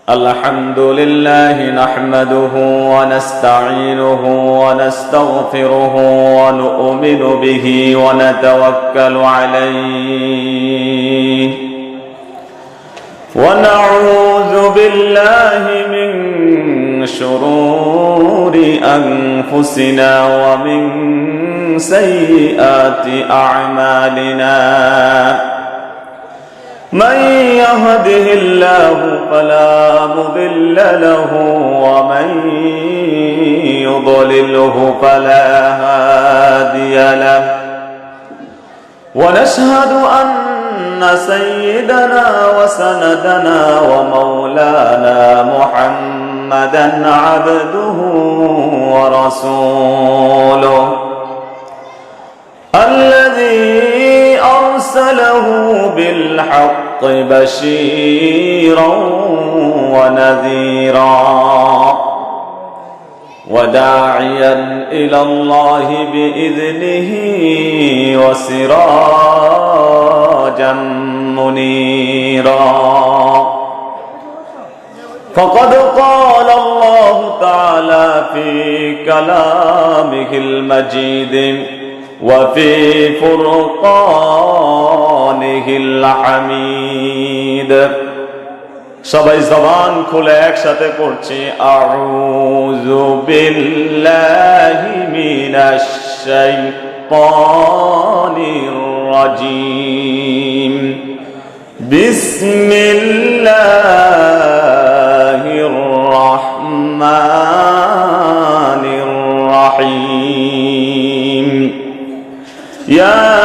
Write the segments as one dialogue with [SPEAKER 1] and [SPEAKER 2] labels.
[SPEAKER 1] الحمد لله نحمده ونستعينه ونستغفره ونؤمن به ونتوكل عليه ونعوذ بالله من شرور أنفسنا ومن سيئات أعمالنا من يهده الله فلا مضل له ومن يضلله فلا هادي له ونشهد أن سيدنا وسندنا ومولانا محمدا عبده ورسوله الذي أرسله بالحق بشيرا ونذيرا وداعيا إلى الله بإذنه وسراجا منيرا فقد قال الله تعالى في كلامه المجيد وفي فرقانه الحميد সবাই জবান খুলে একসাথে পড়ছি আউযু বিল্লাহি মিনাশ শাইতানির রাজীম বিসমিল্লাহির রাহমানির রাহিম يا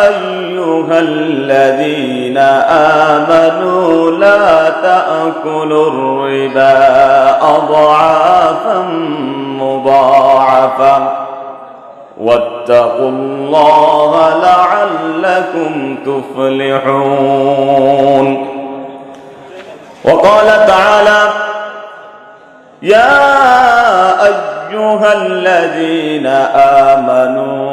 [SPEAKER 1] أيها الذين آمنوا لا تأكلوا الربا أضعافا مضاعفا واتقوا الله لعلكم تفلحون وقال تعالى يا أيها الذين آمنوا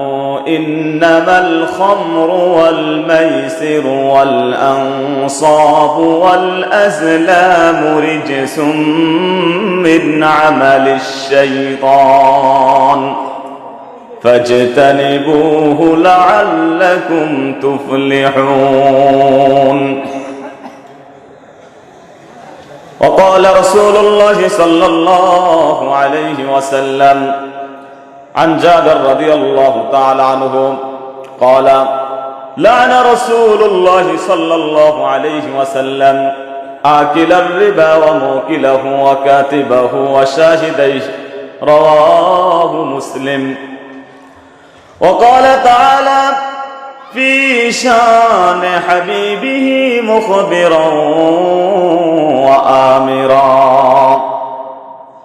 [SPEAKER 1] إنما الخمر والميسر والأنصاب والأزلام رجس من عمل الشيطان فاجتنبوه لعلكم تفلحون وقال رسول الله صلى الله عليه وسلم عن جابر رضي الله تعالى عنه قال لعن رسول الله صلى الله عليه وسلم آكل الربا وموكله وكاتبه وشاهديه رواه مسلم وقال تعالى في شان حبيبه مخبرا وآمرا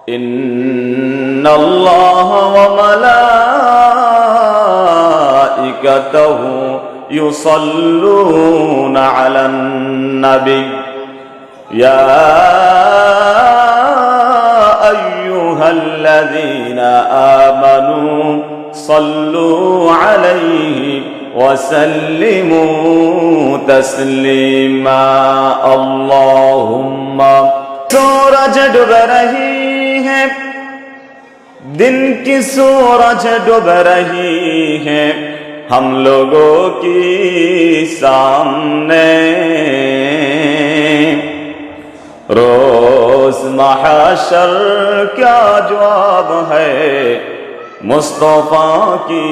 [SPEAKER 1] إن الله وملائكته يصلون على النبي يا أيها الذين آمنوا صلوا عليه وسلموا تسليما اللهم सूरज डूब रही है दिन की सूरज डूब रही है हम लोगों की सामने रोज महशर क्या जवाब है मुस्तफा की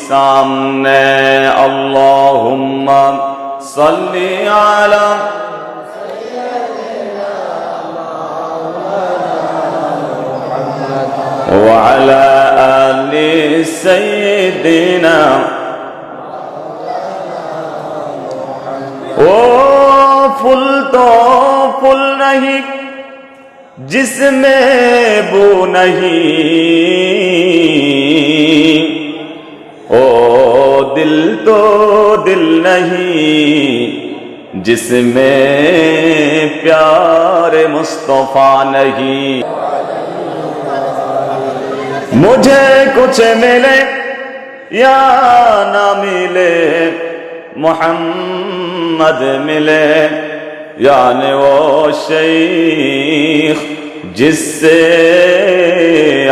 [SPEAKER 1] सामने अल्लाहुम्मा सल्ली अला وعلى آل سيدنا ओ फूल तो फूल नहीं जिसमें बू नहीं ओ दिल तो दिल नहीं जिसमें प्यार मुस्तफा नहीं मुझे कुछ मिले या ना मिले मोहम्मद मिले यानी वो शेख जिससे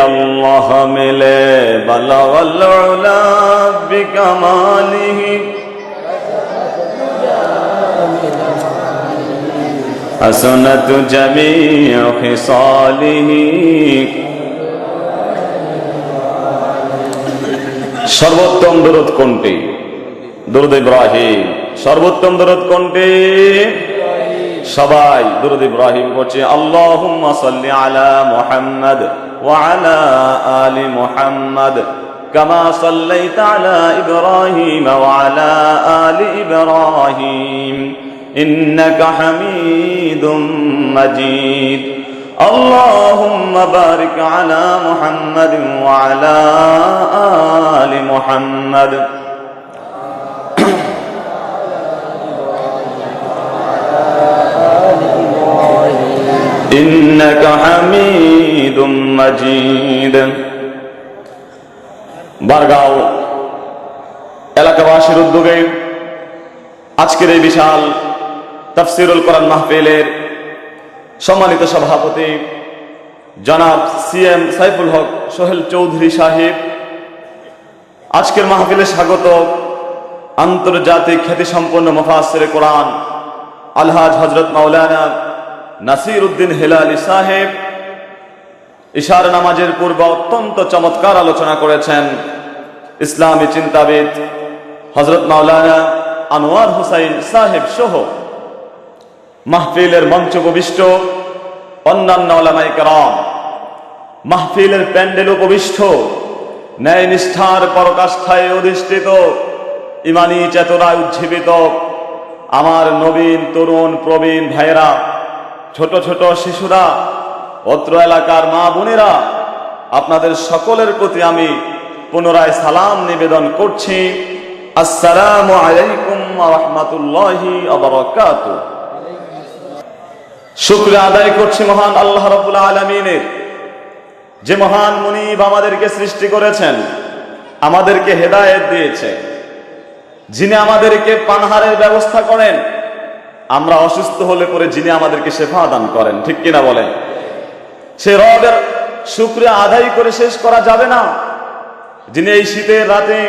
[SPEAKER 1] अल्लाह मिले बलगल उला बिकमालिही हसनत जमीअ खिसालिही। सर्वोत्तम दुरूद कोनटी? दुरूद इब्राहिम। सर्वोत्तम दुरूद कोनटी? সবাই দুরূদ ইব্রাহিম পড়ছি। আল্লাহুম্মা সাল্লি আলা মুহাম্মাদ ওয়া আলা আলি মুহাম্মাদ কামা সাল্লাইতা আলা ইব্রাহিম ওয়া আলা আলি ইব্রাহিম ইন্নাকা হামিদুম মাজিদ। আল্লাহুম্মা বারিক আলা মুহাম্মাদ ওয়া আলা আলি মুহাম্মাদ ইন্নাকা হামিদুম মাজিদ। বারগাঁও এলাকাবাসীর উদ্যোগে আজকের এই বিশাল তাফসীরুল কোরআন মাহফিলের সম্মানিত সভাপতি জনাব সিএম সাইফুল হক সোহেল চৌধুরী সাহেব, আজকের মাহফিলে স্বাগত আন্তর্জাতিক খ্যাতিসম্পন্ন মুফাসসিরে কোরআন আলহাজ হযরত মাওলানা নাসির উদ্দিন হেলালি সাহেব, ইশার নামাজের পূর্বে অত্যন্ত চমৎকার আলোচনা করেছেন ইসলামী চিন্তাবিদ হযরত মাওলানা আনোয়ার হুসাইন সাহেব সহ মাহফিলের মঞ্চ উপবিষ্ট অন্যান্য উলামায়ে কেরাম, মাহফিলের প্যান্ডেল উপবিষ্ট ন্যায় নিষ্ঠার পরাকাষ্ঠায় অধিষ্ঠিত ইমানি চেতনায় উজ্জীবিত আমার নবীন তরুণ প্রবীণ ভাইরা, ছোট ছোট শিশুরা, অত্র এলাকার মা বোনেরা, আপনাদের সকলের প্রতি আমি পুনরায় সালাম নিবেদন করছি। আসসালামু আলাইকুম ওয়া রাহমাতুল্লাহি ওয়া বারাকাতুহু। শুকরিয়া আদায় করছি মহান আল্লাহ রাব্বুল আলামিনের, যে মহান মুনিব আমাদেরকে সৃষ্টি করেছেন, আমাদেরকে হেদায়েত দিয়েছে, যিনি আমাদেরকে পানাহারের ব্যবস্থা করেন, আমরা অসুস্থ হলে পরে যিনি আমাদেরকে শেফা দান করেন, ঠিক কিনা বলেন? সে রবের শুকরিয়া আদায় করে শেষ করা যাবে না, যিনি এই শীতের রাতে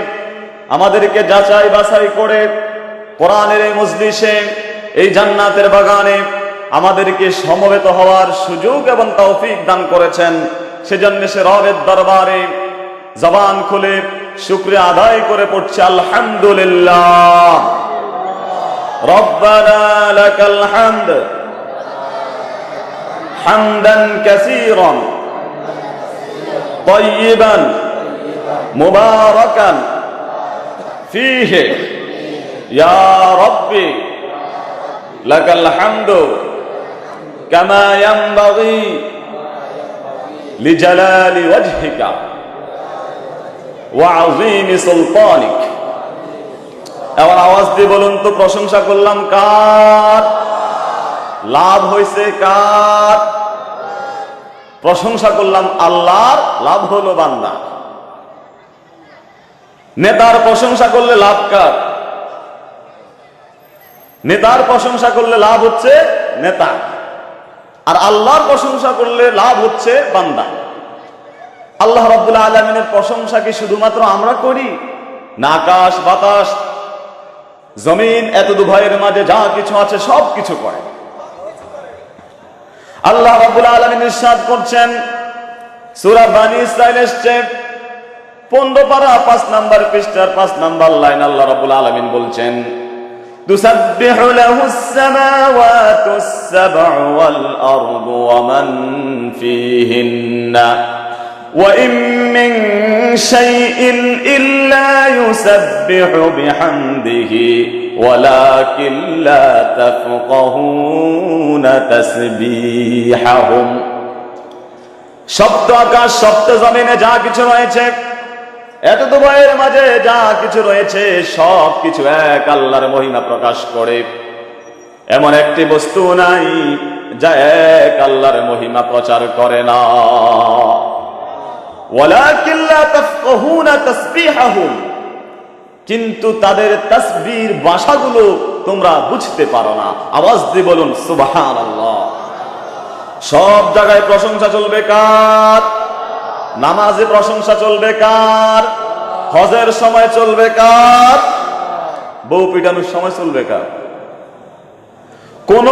[SPEAKER 1] আমাদেরকে যাচাই বাছাই করে কোরআনের এই মজলিসে, এই জান্নাতের বাগানে আমাদেরকে সমবেত হওয়ার সুযোগ এবং তৌফিক দান করেছেন। সেজন্য সে রবের দরবারে জবান খুলে শুকরিয়া আদায় করে পড়ছে আলহামদুলিল্লাহ। ربنا لك الحمد حمدا كثيرا طيبا مباركا فيه يا ربي لك الحمد كما ينبغي لجلال وجهك وعظيم سلطانك। এবার আওয়াজ দিয়ে বলুন তো, প্রশংসা করলাম কার? লাভ হয়েছে কার? প্রশংসা করলাম আল্লাহর, লাভ হলো বান্দা। নেতার প্রশংসা করলে লাভ কার? নেতার প্রশংসা করলে লাভ হচ্ছে নেতা, আর আল্লাহর প্রশংসা করলে লাভ হচ্ছে বান্দা। আল্লাহ রাব্বুল আলামিনের প্রশংসা কি শুধুমাত্র আমরা করি না? আকাশ বাতাস জমিন এত দুভয়ের মাঝে যা কিছু আছে সব কিছু করে। আল্লাহ রাব্বুল আলামিন ইরশাদ করছেন, সূরা বানী ইসরাঈল এসছে 15 পারা 5 নাম্বার পৃষ্ঠার 5 নাম্বার লাইন। আল্লাহ রাব্বুল আলামিন বলছেন, তুসাব্বিহু লাহুস সামাওয়াতুস সাব'উ ওয়াল আরদু ওয়া মান ফীহিন্না وَإِن مِّن شَيْءٍ إِلَّا يُسَبِّحُ بِحَمْدِهِ وَلَكِن لَّا تَفْقَهُونَ تَسْبِيحَهُمْ। সপ্ত আকাশ সপ্ত জমিনে যা কিছু রয়েছে, এত দুভয়ের মাঝে যা কিছু রয়েছে সব কিছু এক আল্লাহর মহিমা প্রকাশ করে। এমন একটি বস্তু নাই যা এক আল্লাহর মহিমা প্রচার করে না। ওয়ালাকিন লা তাফকাহুনা তাসবিহাহুম, কিন্তু তাদের তাসবিহর ভাষাগুলো তোমরা বুঝতে পারো না। আওয়াজ দিয়ে বলুন সুবহানাল্লাহ। সব জায়গায় প্রশংসা চলবে কার? নামাজে প্রশংসা চলবে কার? হজের সময় চলবে কার? বউ পিটানোর সময় চলবে কার? কোন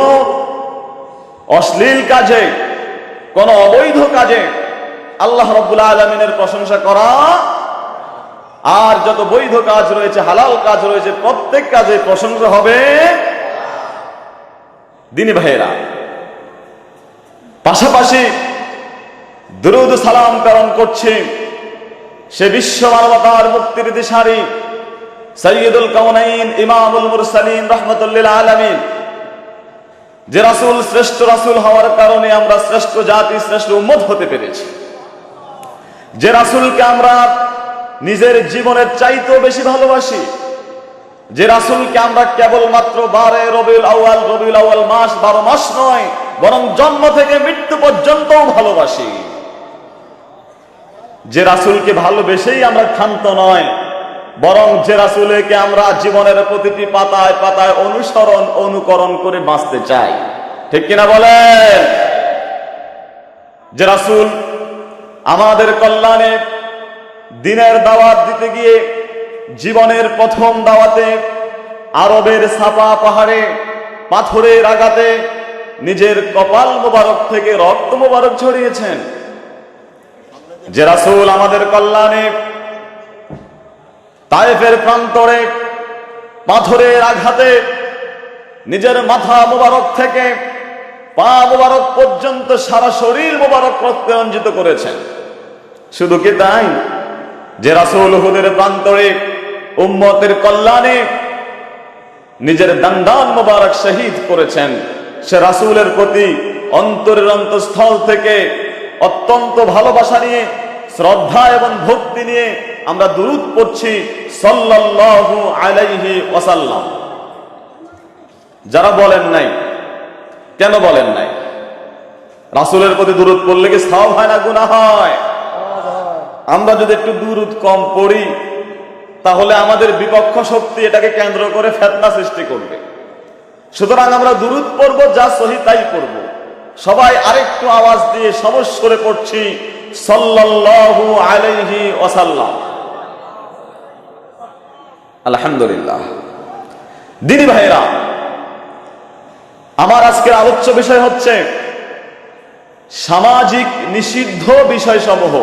[SPEAKER 1] অশ্লীল কাজে, কোন অবৈধ কাজে আল্লাহ রাব্বুল আলামিনের প্রশংসা করা, আর যত বৈধ কাজ রয়েছে, হালাল কাজ রয়েছে, প্রত্যেক কাজে প্রশংসা হবে। দিনী ভাইয়েরা, পাশাপাশি দুরূদ সালাম প্রেরণ করছে সে বিশ্ব মানবতার মুক্তির দিশারি সাইয়্যিদুল কাউনাইন ইমামুল মুরসালিন রাহমাতুল লিল আলামিন, যে রাসূল শ্রেষ্ঠ রাসূল হওয়ার কারণে আমরা শ্রেষ্ঠ জাতি, শ্রেষ্ঠ উম্মত হতে পেরেছি। যে রাসূলকে আমরা নিজের জীবনের চাইতেও বেশি ভালোবাসি, যে রাসূলকে আমরা কেবলমাত্র 12 রবিউল আউয়াল মাস, 12 মাস নয়, বরং জন্ম থেকে মৃত্যু পর্যন্তও ভালোবাসি। যে রাসূলকে ভালোবেসেই আমরা ক্ষান্ত নয়, বরং যে রাসূলকে আমরা জীবনের প্রতিটি পাতায় পাতায় অনুসরণ অনুকরণ করে বাঁচতে চাই। ঠিক কিনা বলেন? যে রাসূল আমাদের কল্যাণে দ্বীনের দাওয়াত দিতে গিয়ে জীবনের প্রথম দাওয়াতে আরবের সাফা পাহাড়ে পাথরের আঘাতে নিজের কপাল মোবারক থেকে রক্ত মোবারক ঝরিয়েছেন। যে রাসূল আমাদের কল্যাণে তায়েফের প্রান্তরে পাথরের আঘাতে নিজের মাথা মোবারক থেকে পা মোবারক পর্যন্ত সারা শরীর মোবারক রক্তে রঞ্জিত করেছেন। শুধু কি তাই? যে রাসূল উহুদের প্রান্তরে উম্মতের কল্যাণে নিজের দান্দান মোবারক শহীদ করেছেন। সে রাসূলের প্রতি অন্তরের অন্তঃস্থল থেকে অত্যন্ত ভালোবাসা নিয়ে, শ্রদ্ধা এবং ভক্তি নিয়ে আমরা দুরূদ পড়ছি সাল্লাল্লাহু আলাইহি ওয়াসাল্লাম। যারা বলেন নাই, কেন বলেন নাই? রাসূলের প্রতি দুরূদ পড়লে কি সওয়াব হয় না গুনাহ হয়? আমরা যদি একটু দুরূদ কম পড়ি, তাহলে আমাদের বিপক্ষ শক্তি এটাকে কেন্দ্র করে ফিতনা সৃষ্টি করবে। সুতরাং আমরা দুরূদ পড়ব, যা সহি তাই পড়ব। সবাই আরেকটু আওয়াজ দিয়ে সমস্বরে পড়ছি সাল্লাল্লাহু আলাইহি ওয়াসাল্লাম। আলহামদুলিল্লাহ। দিনী ভাইরা, আমার আজকের আলোচ্য বিষয় হচ্ছে সামাজিক নিষিদ্ধ বিষয়সমূহ।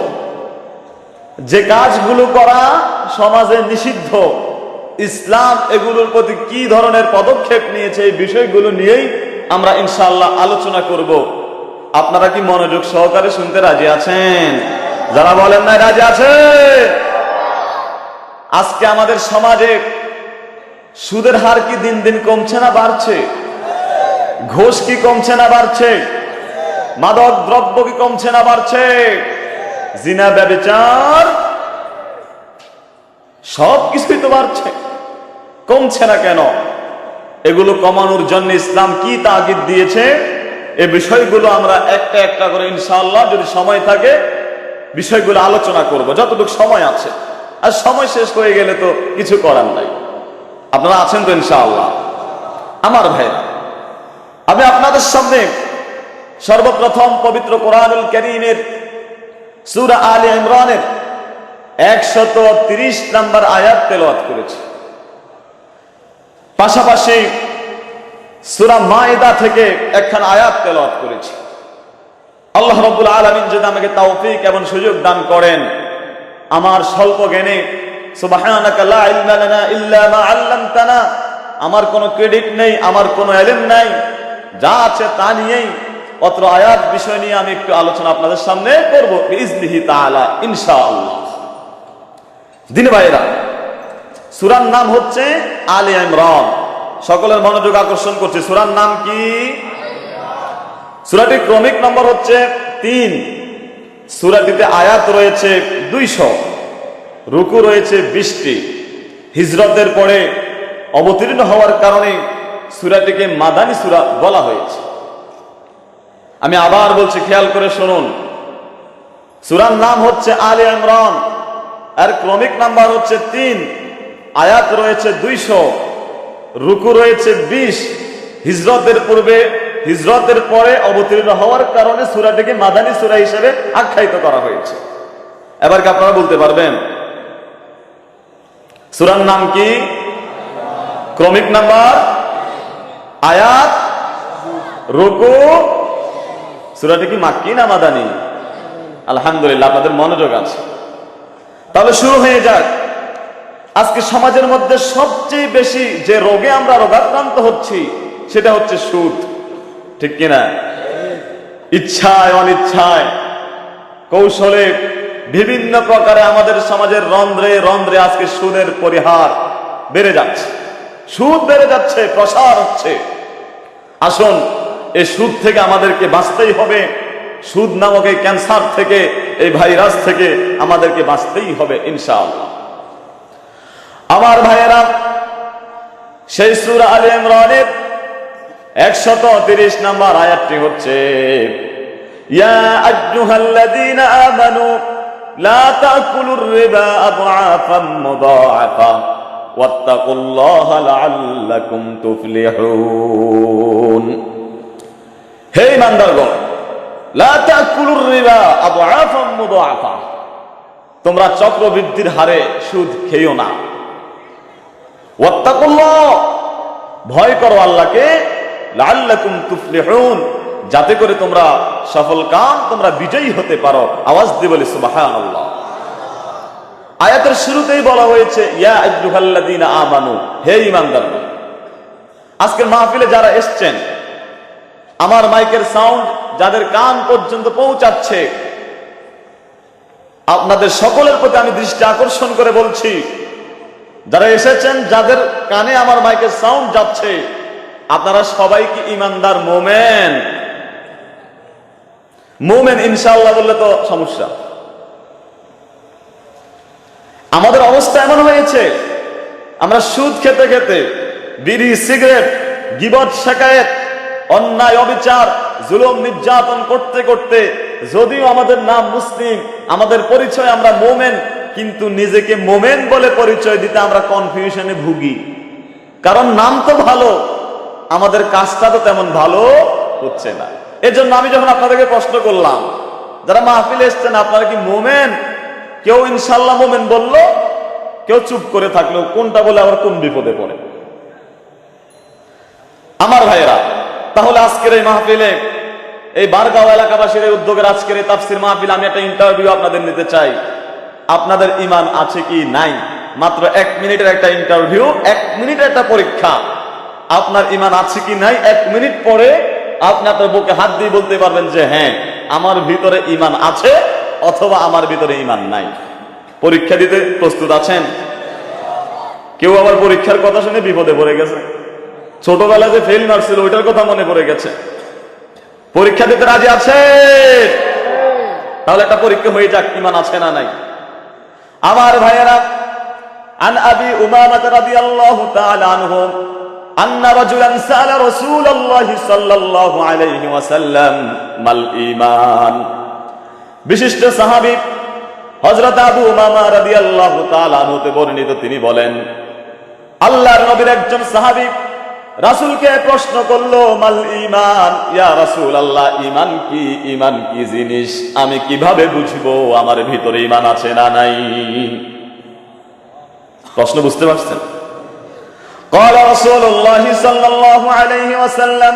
[SPEAKER 1] যে কাজগুলো করা সমাজে নিষিদ্ধ, ইসলাম এগুলোর প্রতি কি ধরনের পদক্ষেপ নিয়েছে, এই বিষয়গুলো নিয়েই আমরা ইনশাআল্লাহ আলোচনা করব। আপনারা কি মনোযোগ সহকারে শুনতে রাজি আছেন? যারা বলেন না রাজি আছে? আজকে আমাদের সমাজে সুদের হার কি দিন দিন কমছে না বাড়ছে? ঘুষ কি কমছে না বাড়ছে? মাদক দ্রব্য কি কমছে না বাড়ছে? জিনা, ব্যভিচার সবকিছুই তো বাড়ছে, কমছে না কেন? এগুলো কমানোর জন্য ইসলাম কি তাগিদ দিয়েছে, এই বিষয়গুলো আমরা একটা একটা করে ইনশাআল্লাহ যদি সময় থাকে বিষয়গুলো আলোচনা করব, যতটুকু সময় আছে। আর সময় শেষ হয়ে গেলে তো কিছু করার নাই। আপনারা আছেন তো ইনশাআল্লাহ? আমার ভাইরা, আমি আপনাদের সামনে সর্বপ্রথম পবিত্র কোরআনুল কারীমের সূরা আলে ইমরানের 130 নম্বর আয়াত তেলাওয়াত করেছি। পাশাপাশি সূরা মাইদা থেকে একখানা আয়াত তেলাওয়াত করেছি। আল্লাহ রাব্বুল আলামিন যদি আমাকে তৌফিক এবং সুযোগ দান করেন, আমার স্বল্প জ্ঞানে সুবহানাকা লা ইলমা লানা ইল্লা মা আল্লামতানা, আমার কোনো ক্রেডিট নেই, আমার কোনো ইলম নাই, যা আছে তা নিয়েই অত্র আয়াত বিষয় নিয়ে আমি একটু আলোচনা আপনাদের সামনে করব বিইজনিহি তাআলা ইনশাআল্লাহ। দিনী ভাইরা, সূরার নাম হচ্ছে আলে ইমরান। সকলের মনোযোগ আকর্ষণ করছে, সূরার নাম কি? সূরাটির ক্রমিক নম্বর হচ্ছে 3। সূরাটিতে আয়াত রয়েছে 200, রুকু রয়েছে 20টি। হিজরতের পরে অবতীর্ণ হওয়ার কারণে সূরাটিকে মাদানী সূরা বলা হয়েছে। আমি আবার বলছি, খেয়াল করে শুনুন। সূরার নাম হচ্ছে আলে ইমরান, আর ক্রমিক নাম্বার হচ্ছে 3, আয়াত রয়েছে 200, রুকু রয়েছে 20। হিজরতের পূর্বে হিজরতের পরে অবতীর্ণ হওয়ার কারণে সূরাটিকে মাদানী সূরা হিসেবে আখ্যায়িত করা হয়েছে। এবার কি আপনারা বলতে পারবেন সূরার নাম কি? ক্রমিক নাম্বার, আয়াত, রুকু। সূরাটি কি মাক্কি না মাদানী? আলহামদুলিল্লাহ, আপনাদের মনোযোগ আছে। তাহলে শুরু হয়ে যাক। আজকে সমাজের মধ্যে সবচেয়ে বেশি যে রোগে আমরা রোগাক্রান্ত হচ্ছি সেটা হচ্ছে সুদ, ঠিক কিনা? ইচ্ছায় অনিচ্ছায় কৌশলে বিভিন্ন প্রকারে আমাদের সমাজের রন্ধ্রে রন্ধ্রে আজকে সুদের পরিহার বেড়ে যাচ্ছে, সুদ বেড়ে যাচ্ছে, প্রসার হচ্ছে। আসুন, এই সুদ থেকে আমাদেরকে বাঁচতেই হবে। সুদ নামক এই ক্যান্সার থেকে, এই ভাইরাস থেকে আমাদেরকে বাঁচতেই হবে ইনশাআল্লাহ। আমার ভাইয়েরা, সেই সূরা আলে ইমরানের 130 নম্বর আয়াতটি হচ্ছে, ইয়া আইয়ুহাল্লাযীনা আমানু লা তাকুলুর রিবা আদআফাম মুদাআফা ওয়াত্তাকুল্লাহা লাআল্লাকুম তুফলিহুন। হে ঈমানদারগণ, লা তাকুলুর রিবা আদআফাম মুদাআফা, তোমরা চক্রবৃদ্ধির হারে সুদ খেও না। ওয়াত্তাকুল্লাহ, ভয় করো আল্লাহকে, লাআল্লাকুম তুফলিহুন, যাতে করে তোমরা সফল কাম, তোমরা বিজয়ী হতে পারো। আওয়াজ দিয়ে বলি সুবহানাল্লাহ। আয়াতের শুরুতেই বলা হয়েছে ইয়া আইয়ুহাল্লাযীনা আমানু, হে ঈমানদারগণ। আজকের মাহফিলে যারা এসেছেন, আমার মাইকের সাউন্ড যাদের কান পর্যন্ত পৌঁছাচ্ছে, আপনাদের সকলের প্রতি আমি দৃষ্টি আকর্ষণ করে বলছি, যারা এসেছেন, যাদের কানে আমার মাইকের সাউন্ড যাচ্ছে, আপনারা সবাই কি ঈমানদার মোমেন? মোমেন ইনশাআল্লাহ বললে তো সমস্যা। আমাদের অবস্থা এমন হয়েছে, আমরা সুদ খেতে খেতে, বিড়ি সিগারেট, গীবত শেকায়েত, অন্যায় অবিচার, জুলুম নির্যাতন করতে করতে, যদিও আমাদের নাম মুসলিম, আমাদের পরিচয় আমরা মোমেন, কিন্তু নিজেকে মোমেন বলে পরিচয় দিতে আমরা কনফিউশনে ভুগি। কারণ নাম তো ভালো, আমাদের কাজটা তো তেমন ভালো হচ্ছে না। এজন্য আমি যখন আপনাদেরকে প্রশ্ন করলাম, যারা মাহফিলে এসছেন, আপনারা কি মোমেন? কেউ ইনশাআল্লাহ মোমেন বলল, কেউ চুপ করে থাকলো, কোনটা বলে আবার কোন বিপদে পড়ে। আমার ভাইয়েরা, তাহলে আজকের এই মাহফিলে, এই বারগাঁও এলাকাবাসীর এই উদ্যোগের আজকের এই তাফসীর মাহফিল, আমি একটা ইন্টারভিউ আপনাদের নিতে চাই। আপনাদের ঈমান আছে কি নাই? মাত্র 1 মিনিটের একটা ইন্টারভিউ, 1 মিনিটের একটা পরীক্ষা। আপনার ঈমান আছে কি নাই, 1 মিনিট পরে আপনি আপনার বুকে হাত দিয়ে বলতে পারবেন যে হ্যাঁ, আমার ভিতরে ঈমান আছে, অথবা আমার ভিতরে ঈমান নাই। পরীক্ষা দিতে প্রস্তুত আছেন? কেউ আবার পরীক্ষার কথা শুনে বিপদে পড়ে গেছে, ছোটবেলায় যে ফেল মারছিল ওইটার কথা মনে পড়ে গেছে। পরীক্ষা দিতে রাজি আছে? তাহলে একটা পরীক্ষা হয়ে যাক, ঈমান আছে না নাই। আমার ভাইয়েরা, আন আবি উমামা রাদিয়াল্লাহু তাআলা আনহু আন্না রাজুলান সাআলা রাসূলুল্লাহি সাল্লাল্লাহু আলাইহি ওয়াসাল্লাম মাল ঈমান। বিশিষ্ট সাহাবী হযরত আবু উমামা রাদিয়াল্লাহু তাআলা আনহু তে বর্ণিত, তিনি বলেন, আল্লাহর নবীর একজন সাহাবী রাসূলকে প্রশ্ন করলো, মাল ঈমান, ইয়া রাসূলুল্লাহ, ঈমান কি? ঈমান কি জিনিস? আমি কিভাবে বুঝবো আমার ভিতরে ঈমান আছে না নাই? প্রশ্ন বুঝতে পারছেন? قال رسول الله صلى الله عليه وسلم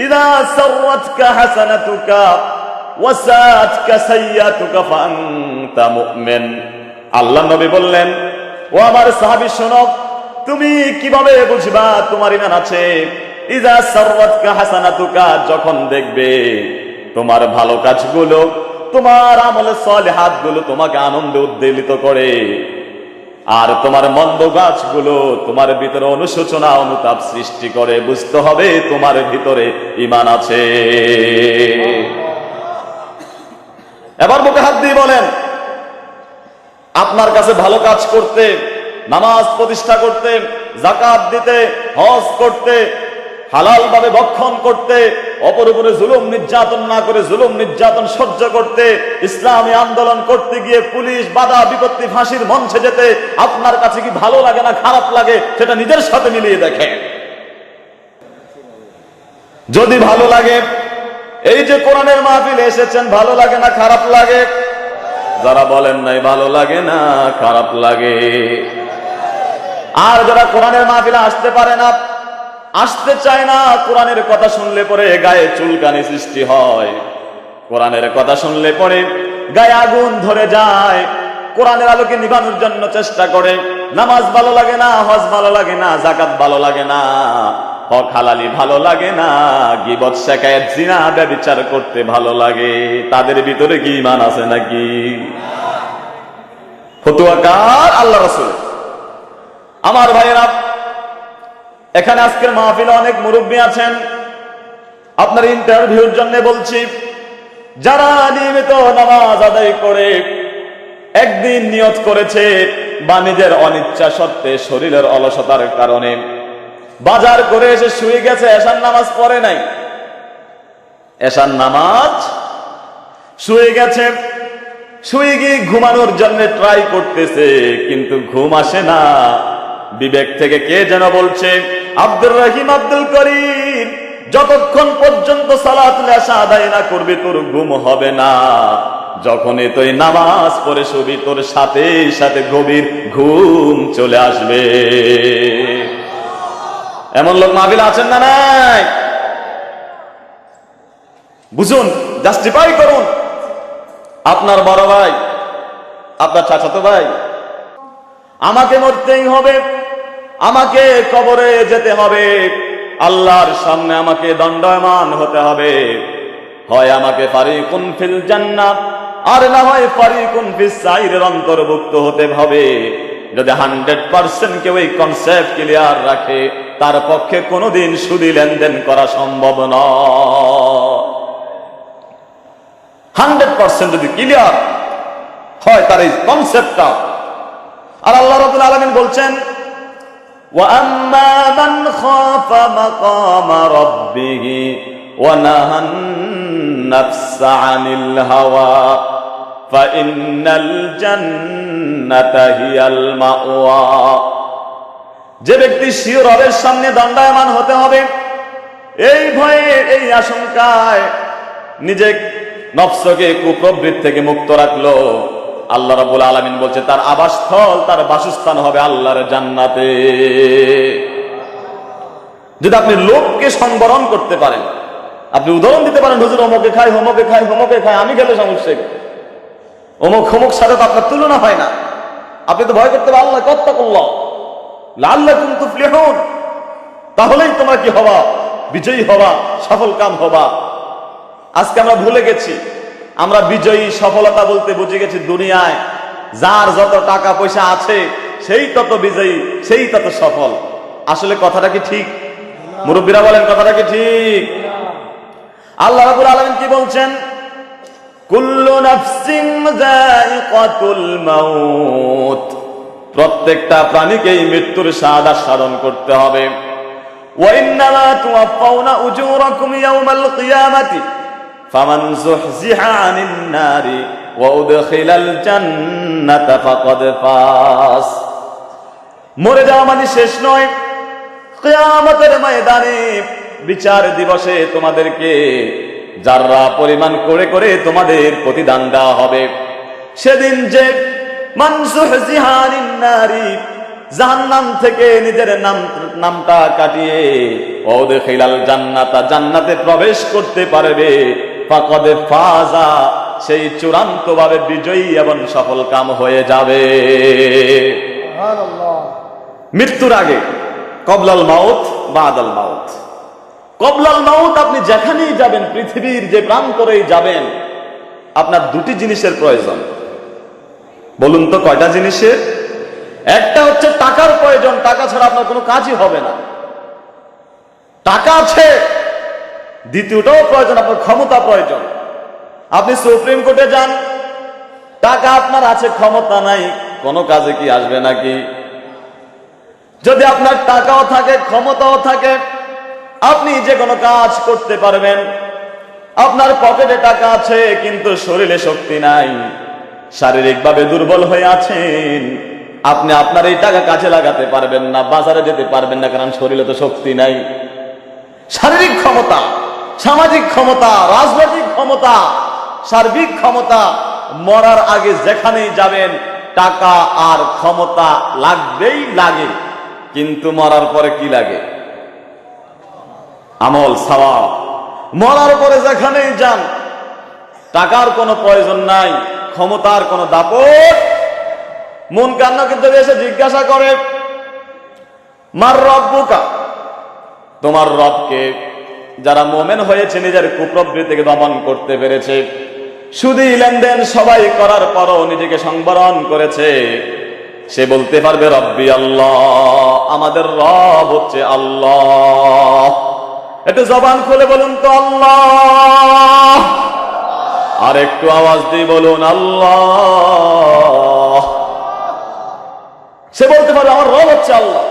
[SPEAKER 1] إذا سرتك حسنتك وساءتك سيئتك فأنت مؤمن। আল্লাহ নবী বললেন, ও আমার সাহাবী শোনো, তুমি কিভাবে বুঝবা তোমার ঈমান আছে? ইযা সাররাতকা হাসানাতুকা, যখন দেখবে তোমার ভালো কাজগুলো, তোমার আমলে সালিহাত গুলো তোমাকে আনন্দে উদ্বেলিত করে, আর তোমার মন্দ কাজগুলো তোমার ভিতরে অনুশোচনা অনুতাপ সৃষ্টি করে, বুঝতে হবে তোমার ভিতরে ঈমান আছে। এবার বুকে হাত দিয়ে বলেন, আপনার কাছে ভালো কাজ করতে, নামাজ প্রতিষ্ঠা করতে, যাকাত দিতে, হজ করতে, হালাল ভাবে ভক্ষণ করতে, অপর উপরে জুলুম নির্যাতন না করে জুলুম নির্যাতন সহ্য করতে, ইসলামী আন্দোলন করতে গিয়ে পুলিশ বাধা বিপত্তি ফাঁসির মঞ্চে যেতে আপনার কাছে কি ভালো লাগে না খারাপ লাগে সেটা নিজের সাথে মিলিয়ে দেখেন। যদি ভালো লাগে, এই যে কোরআনের মাহফিলে এসেছেন, ভালো লাগে না খারাপ লাগে? যারা বলেন নাই ভালো লাগে না খারাপ লাগে। আর যারা কোরআনের মাহফিলে আসতে পারে না, আসতে চায় না, কোরআনের কথা শুনলে পরে গায়ে চুলকানি সৃষ্টি হয়, কোরআনের কথা শুনলে পরে গায়ে আগুন ধরে যায়, কোরআনের আলোকে নিভানোর জন্য চেষ্টা করে, নামাজ ভালো লাগে না, হজ ভালো লাগে না, যাকাত ভালো লাগে না, হক হালালি ভালো লাগে না, গীবত শিকায়াত জিনা ব্যভিচার করতে ভালো লাগে, তাদের ভিতরে কি ঈমান আছে নাকি? ফতুয়াকার আল্লাহ রাসূল। আমার ভাইয়েরা, এখানে আজকের মাহফিলে অনেক মুরব্বী আছেন, আপনার ইন্টারভিউর জন্য বলছি, যারা নিয়মিত নামাজ আদায় করে একদিন নিয়ত করেছে বা নিজের অনিচ্ছা সত্ত্বে শরীরের অলসতার কারণে বাজার করে এসে শুয়ে গেছে, এশার নামাজ পড়ে নাই, এশার নামাজ শুয়ে গেছে, শুয়ে গিয়ে ঘুমানোর জন্য ট্রাই করতেছে কিন্তু ঘুম আসে না, বিবেক থেকে কে যেন বলছে, আব্দুর রহিম, আব্দুল করিম, যতক্ষণ পর্যন্ত সালাতুল ইশা আদায় না করবি তোর ঘুম হবে না, যখনই তুই নামাজ পড়ে শুবি তোর সাথে সাথে গভীর ঘুম চলে আসবে। এমন লোক মাহফিলে আছেন না নাই? বুঝুন, জাস্টিফাই করুন। আপনার বড় ভাই, আপনার চাচাতো ভাই, আমাকে মরতেই হবে, আমাকে কবরে যেতে হবে, আল্লাহর সামনে আমাকে দণ্ডায়মান হতে হবে, হয় আমাকে ফারিকুন ফিল জান্নাত আর না হয় ফারিকুন ফিস সাইরের অন্তর্ভুক্ত হতে হবে। যদি 100% কেউ এই কনসেপ্ট ক্লিয়ার রাখে, তার পক্ষে কোনোদিন সুদি লেনদেন করা সম্ভব নয়। 100% যদি ক্লিয়ার হয় তার এই কনসেপ্টটা। আর আল্লাহ রাব্বুল আলামিন বলছেন, وَأَمَّا مَنْ خَافَ مَقَامَ رَبِّهِ وَنَهَى النَّفْسَ عَنِ الْهَوَى فَإِنَّ الْجَنَّةَ هِيَ الْمَأْوَى। যে ব্যক্তি স্বীয় রবের সামনে দণ্ডায়মান হতে হবে, এই ভয়ে এই আশঙ্কায় নিজে নফসকে কুপ্রবৃত্তি থেকে মুক্ত রাখলো, আল্লাহ রাব্বুল আলামিন বলছে তার আবাসস্থল, তার বাসস্থান হবে আল্লাহর জান্নাতে। যদি আপনি লোককে সংবরণ করতে পারেন, আপনি উদাহরণ দিতে পারেন, হুজুর অমুকে খায়, হোমকে খায়, হোমকে খায়, আমি গেলে সমস্যা, অমুক হোমক সাথে তো আপনার তুলনা হয় না। আপনি তো ভয় করতে পারেন আল্লাহ তাকুল্লাহ লাআল্লাকুম তুফলিহুন, তাহলেই তোমরা কি হবা? বিজয়ী হবা, সফল কাম হবা। আজকে আমরা ভুলে গেছি, আমরা বিজয়ী সফলতা বলতে বুঝে গেছি দুনিয়ায় যার যত টাকা পয়সা আছে সেই তত বিজয়ী, সেই তত সফল। আসলে কথাটা কি ঠিক? মুরব্বীরা বলেন কথাটা কি ঠিক? আল্লাহ রাব্বুল আলামিন কি বলছেন? কুল্লু নাফসিন যায়িকাতুল মাউত, প্রত্যেকটা প্রাণীকেই মৃত্যুর স্বাদ আস্বাদন করতে হবে। ওয়া ইন্নামা তুওয়াফাউনা উজুরাকুম ইয়াওমাল কিয়ামাতি ফামান যুহজিহা আনিন নারি ওয়া উদখিলাল জান্নাতা ফাকাদ ফাস। মরে যাওয়া মানে শেষ নয়, কিয়ামতের ময়দানে বিচার দিবসে তোমাদেরকে যাররা পরিমাণ করে করে তোমাদের প্রতিদান দেওয়া হবে। সেদিন যে মান যুহজিহা আনিন নারি, জাহান্নাম থেকে নিজের নামটা কাটিয়ে ওয়া উদখিলাল জান্নাতা, জান্নাতে প্রবেশ করতে পারবে, ফাকাদ ফাজা, সেই চূড়ান্তভাবে বিজয়ী এবং সফল কাম হয়ে যাবে। সুবহানাল্লাহ। মৃত্যুর আগে কবলাল মাউত বাদাল মাউত। কবলাল মাউত, আপনি যেখানেই যাবেন, পৃথিবীর যে প্রান্তরেই যাবেন, আপনার দুটি জিনিসের প্রয়োজন। বলুন তো কয়টা জিনিসের? একটা হচ্ছে টাকার প্রয়োজন, টাকা ছাড়া আপনার কোনো কাজই হবে না, টাকা আছে। দ্বিতীয়টাও প্রয়োজন, আপনার ক্ষমতা প্রয়োজন। আপনি সুপ্রিম কোর্টে যান, টাকা আপনার আছে, ক্ষমতা নাই, কোনো কাজে কি আসবে নাকি? যদি আপনার টাকাও থাকে, ক্ষমতাও থাকে, আপনি যে কোনো কাজ করতে পারবেন, আপনার পকেটে টাকা আছে কিন্তু শরীরে শক্তি নাই, শারীরিকভাবে দুর্বল হয়ে আছেন, আপনি আপনার এই টাকা কাজে লাগাতে পারবেন না, বাজারে যেতে পারবেন না, কারণ শরীরে তো শক্তি নাই। শারীরিক ক্ষমতা, সামাজিক ক্ষমতা, রাজনৈতিক ক্ষমতা, সার্বিক ক্ষমতা, মরার আগে যেখানেই যাবেন টাকা আর ক্ষমতা লাগবেই লাগে। কিন্তু মরার পরে কি লাগে? আমল, সওয়াব। মরার পরে যেখানেই যান টাকার কোনো প্রয়োজন নাই, ক্ষমতার কোনো দাপট। মন কান্না কিন্তু এসে জিজ্ঞাসা করে, মার রব্বুকা, তোমার রবকে। যারা মোমেন হয়েছে, নিজের কুপ্রবৃত্তিকে দমন করতে পেরেছে, সুদী লেনদেন সবাই করার পরও নিজেকে সংবরণ করেছে, সে বলতে পারবে রব্বি আল্লাহ, আমাদের রব হচ্ছে আল্লাহ। একটু জবান খুলে বলুন তো আল্লাহ, আর একটু আওয়াজ দিয়ে বলুন আল্লাহ। সে বলতে পারবে আমার রব হচ্ছে আল্লাহ।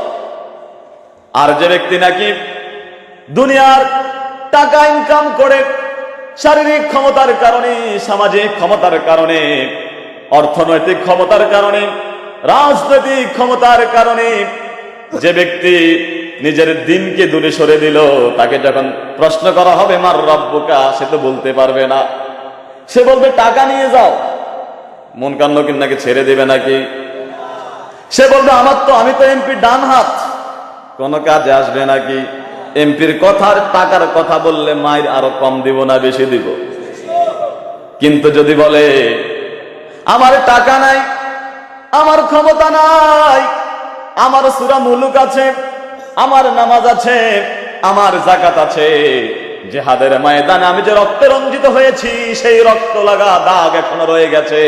[SPEAKER 1] আর যে ব্যক্তি নাকি দুনিয়ার টাকা ইনকাম করে, শারীরিক ক্ষমতার কারণে, সামাজিক ক্ষমতার কারণে, অর্থনৈতিক ক্ষমতার কারণে, রাজনৈতিক ক্ষমতার কারণে যে ব্যক্তি নিজের দিনকে দূরে সরে দিল, তাকে যখন প্রশ্ন করা হবে মার রব্বুকা, সে তো বলতে পারবে না। সে বলবে টাকা নিয়ে যাও। মন কান্না কিন্তু নাকি ছেড়ে দিবে নাকি? সে বলবে আমি তো এমপি ডান হাত, কোনো কাজে আসবে নাকি? এমপির কথার টাকার কথা বললে মায়ের আরো কম দিব না বেশি দিব? কিন্তু যদি বলে আমার টাকা নাই, আমার ক্ষমতা নাই, আমার সূরা মুলুক আছে, আমার নামাজ আছে, আমার যাকাত আছে, জিহাদের ময়দানে আমি যে রক্তে রঞ্জিত হয়েছি, সেই রক্ত লাগা দাগ এখনো রয়ে গেছে,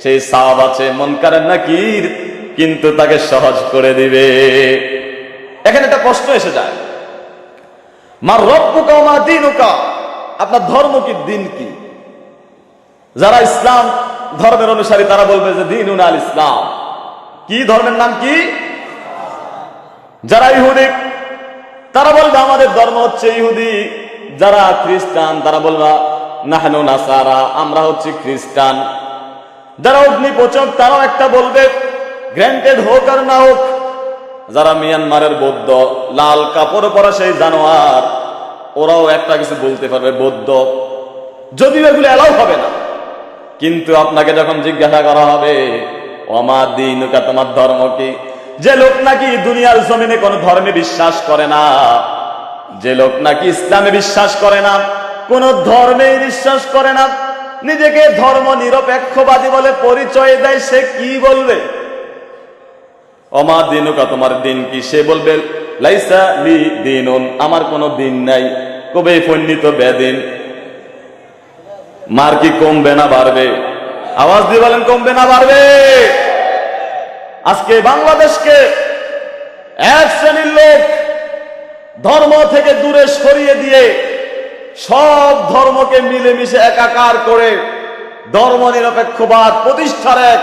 [SPEAKER 1] সেই সওয়াব আছে, মুনকার নাকির কিন্তু তাকে সহজ করে দিবে। এখানে একটা প্রশ্ন এসে যায়, মার রব্বুকা ওয়া মা দীনুকা, আপনার ধর্ম কি, দিন কি? যারা ইসলাম ধর্মের অনুসারী তারা বলবে যে দীনুনা আল ইসলাম। কি ধর্মের নাম কি? যারা ইহুদি তারা বলবে আমাদের ধর্ম হচ্ছে ইহুদি। যারা খ্রিস্টান তারা বলবে নাহনু নাসারা, আমরা হচ্ছে খ্রিস্টান। যারা অগ্নিপোচক তারাও একটা বলবে, গ্র্যান্টেড হোক আর না হোক। যারা মিয়ানমারের বৌদ্ধ, লাল কাপড় পরা সেই জানোয়ার, ওরাও একটা কিছু বলতে পারবে বৌদ্ধ, যদিও এগুলো এলাও হবে না। কিন্তু আপনাকে যখন জিজ্ঞাসা করা হবে ওমা দীনুকা, তোমার ধর্ম কি? যে লোক নাকি দুনিয়ার জমিনে কোন ধর্মে বিশ্বাস করে না, যে লোক নাকি ইসলামে বিশ্বাস করে না, কোন ধর্মে বিশ্বাস করে না, নিজেকে ধর্ম নিরপেক্ষবাদী বলে পরিচয় দেয়, সে কি বলবে? ওমা দীনুকা, তোমার দিন কি? সে বলবে লাইসা লি দীনুন, আমার কোনো দিন নাই। কবে পণ্ডিত বেদিন। মার কি কমবে না বাড়বে? আওয়াজ দিয়ে বলেন কমবে না বাড়বে? আজকে বাংলাদেশকে এক শ্রেণীর লোক ধর্ম থেকে দূরে সরিয়ে দিয়ে সব ধর্মকে মিলেমিশে একাকার করে ধর্ম নিরপেক্ষবাদ প্রতিষ্ঠার এক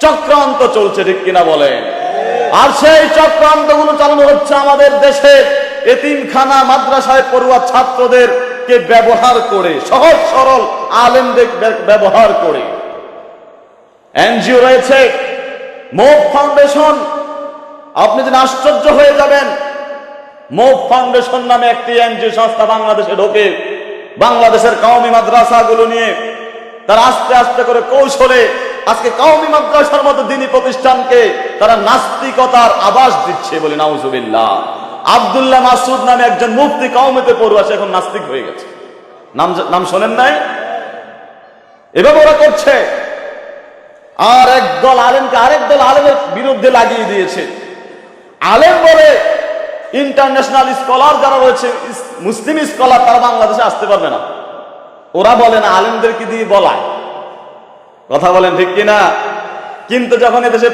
[SPEAKER 1] চক্রান্ত চলছে, ঠিক কিনা বলেন? আর সেই চক্রান্তগুলো চালানো হচ্ছে আমাদের দেশে এতিমখানা, মাদ্রাসায় পড়ুয়া ছাত্রদেরকে ব্যবহার করে, সহজ সরল আলেমদের ব্যবহার করে। এনজিও রয়েছে মোভ ফাউন্ডেশন, আপনি যদি আশ্চর্য হয়ে যাবেন। মোভ ফাউন্ডেশন নামে একটি এনজিও সংস্থা বাংলাদেশে ঢোকে, বাংলাদেশের কওমি মাদ্রাসাগুলো নিয়ে তারা আস্তে আস্তে করে কৌশলে আজকে কওমি মাদ্রাসার মতো দ্বীনি প্রতিষ্ঠানকে তারা নাস্তিকতার আভাস দিচ্ছে, বলে নাউজুবিল্লাহ। আব্দুল্লাহ মাসুদ নামে একজন মুফতি কওমিতে পড়ুয়া, সে এখন নাস্তিক হয়ে গেছে। নাম শোনেন নাই? এভাবে ওরা করছে। আর একদল আলেমকে আরেক দল আলেমের বিরুদ্ধে লাগিয়ে দিয়েছে। আলেম বলে ইন্টারন্যাশনাল স্কলার যারা রয়েছে, মুসলিম স্কলার, তারা বাংলাদেশে আসতে পারবে না। ওরা বলে না, আলেমদেরকে দিয়ে বলায়। কথা বলেন ঠিক কিনা? কিন্তু যখন এদেশে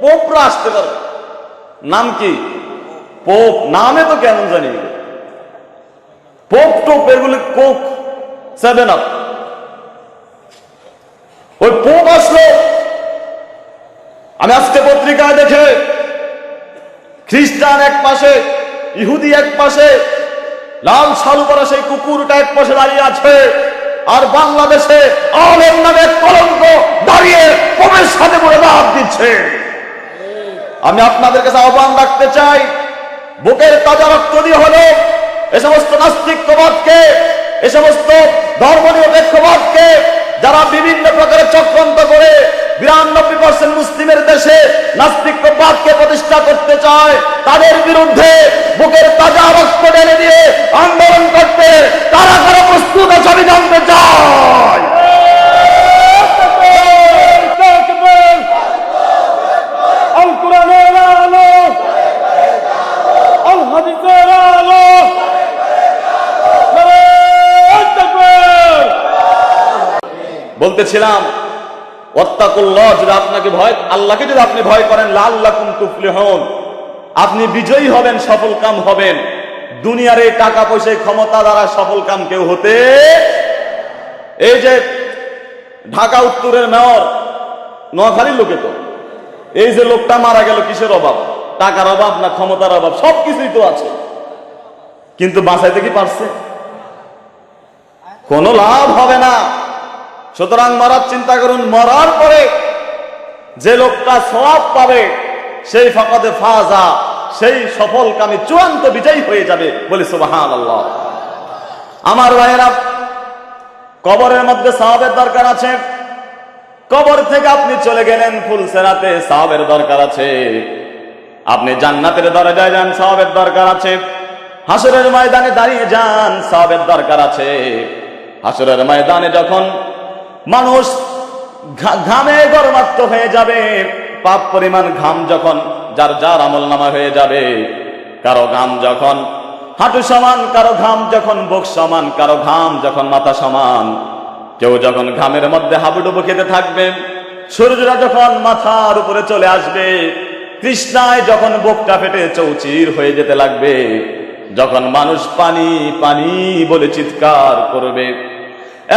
[SPEAKER 1] পোপরা আসতে পারবে, নাম কি? পোপ। নামে তো কেমন জানি, পোপ টোপ এগুলি, কোক, 7 আপ। ওই পোপ আসলো। আমি আজকে পত্রিকায় দেখে খ্রিস্টান এক পাশে, ইহুদি এক পাশে, লাল শালু পরা সেই কুকুরটা এক পাশে দাঁড়িয়ে আছে, আর বাংলাদেশে আলেম নামে কলঙ্ক দাঁড়িয়ে কমের সাথে বলে দাঁত দিচ্ছে। আমি আপনাদের কাছে আহ্বান রাখতে চাই, বুকের তাজা রক্ত দিয়ে হলো এ সমস্ত নাস্তিকবাদকে, এ সমস্ত ধর্মনিরপেক্ষবাদকে যারা বিভিন্ন প্রকারের চক্রান্ত করে 92% মুসলিমের দেশে নাস্তিকবাদকে প্রতিষ্ঠা করতে চায়, তাদের বিরুদ্ধে বুকের তাজা রক্ত ঢেলে দিয়ে আন্দোলন করতে তারা কারা প্রস্তুত আছে আমি জানতে চাই। বলতেছিলাম ওয়াত্তাকুল্লাহ, যদি আপনাকে ভয়, আল্লাহকে যদি আপনি ভয় করেন, লাআল্লাকুম তুফলিহুন, আপনি বিজয়ী হবেন, সফল কাম হবেন। দুনিয়ার এই টাকা পয়সা ক্ষমতা দ্বারা সফল কাম কেউ হতে, এই যে ঢাকা উত্তরের মেয়র নোয়াখালীর লোকে, তো এই যে লোকটা মারা গেল কিসের অভাব? টাকার অভাব না ক্ষমতার অভাব? সবকিছুই তো আছে, কিন্তু বাঁচাইতে কি পারছে? কোনো লাভ হবে না। সুতরাং মরার চিন্তা করুন, মরার পরে যে লোকটা সওয়াব পাবে সেই ফাকাদে ফাজা, সেই সফল কামে চূড়ান্ত বিজয়ী হয়ে যাবে, বলি সুবহানাল্লাহ। আমার ভাইয়েরা, কবরের মধ্যে সওয়াবের দরকার আছে। কবর থেকে আপনি চলে গেলেন ফুলসেরাতে, সওয়াবের দরকার আছে। আপনি জান্নাতের দরজায় যান, সওয়াবের দরকার আছে। হাসরের ময়দানে দাঁড়িয়ে যান, সওয়াবের দরকার আছে। হাসরের ময়দানে যখন মানুষ ঘামে গর্মাক্ত হয়ে যাবে, পাপ পরিমাণ ঘাম যখন যার যার আমলনামা হয়ে যাবে, কারো ঘাম যখন হাঁটু সমান, কারো ঘাম যখন বুক সমান, কারো ঘাম যখন মাথা সমান, কেউ যখন ঘামের মধ্যে হাবুডুবু খেতে থাকবে, সূর্যটা যখন মাথার উপরে চলে আসবে, তৃষ্ণায় যখন বুকটা ফেটে চৌচির হয়ে যেতে লাগবে, যখন মানুষ পানি পানি বলে চিৎকার করবে,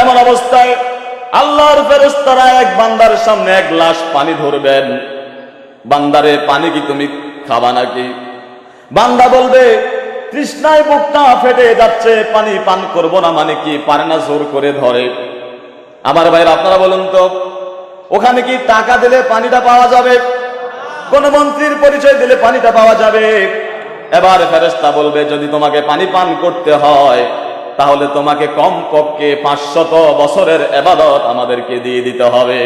[SPEAKER 1] এমন অবস্থায় আল্লাহর ফেরেশতারা এক বান্দার সামনে এক গ্লাস পানি ধরবেন। বান্দারে, পানি কি তুমি খাবা নাকি? বান্দা বলবে, তৃষ্ণায় বুকটা ফেটে যাচ্ছে, পানি পান করব না, মানে কি পারে না, জোর করে ধরে। আমার ভাইরা, আপনারা বলুন তো, ওখানে কি টাকা দিলে পানিটা পাওয়া যাবে? কোন মন্ত্রীর পরিচয় দিলে পানিটা পাওয়া যাবে? এবার ফেরেশতা বলবে, যদি তোমাকে পানি পান করতে হয় তাহলে তোমাকে কমপক্ষে 500 বছরের ইবাদত আমাদেরকে দিয়ে দিতে হবে।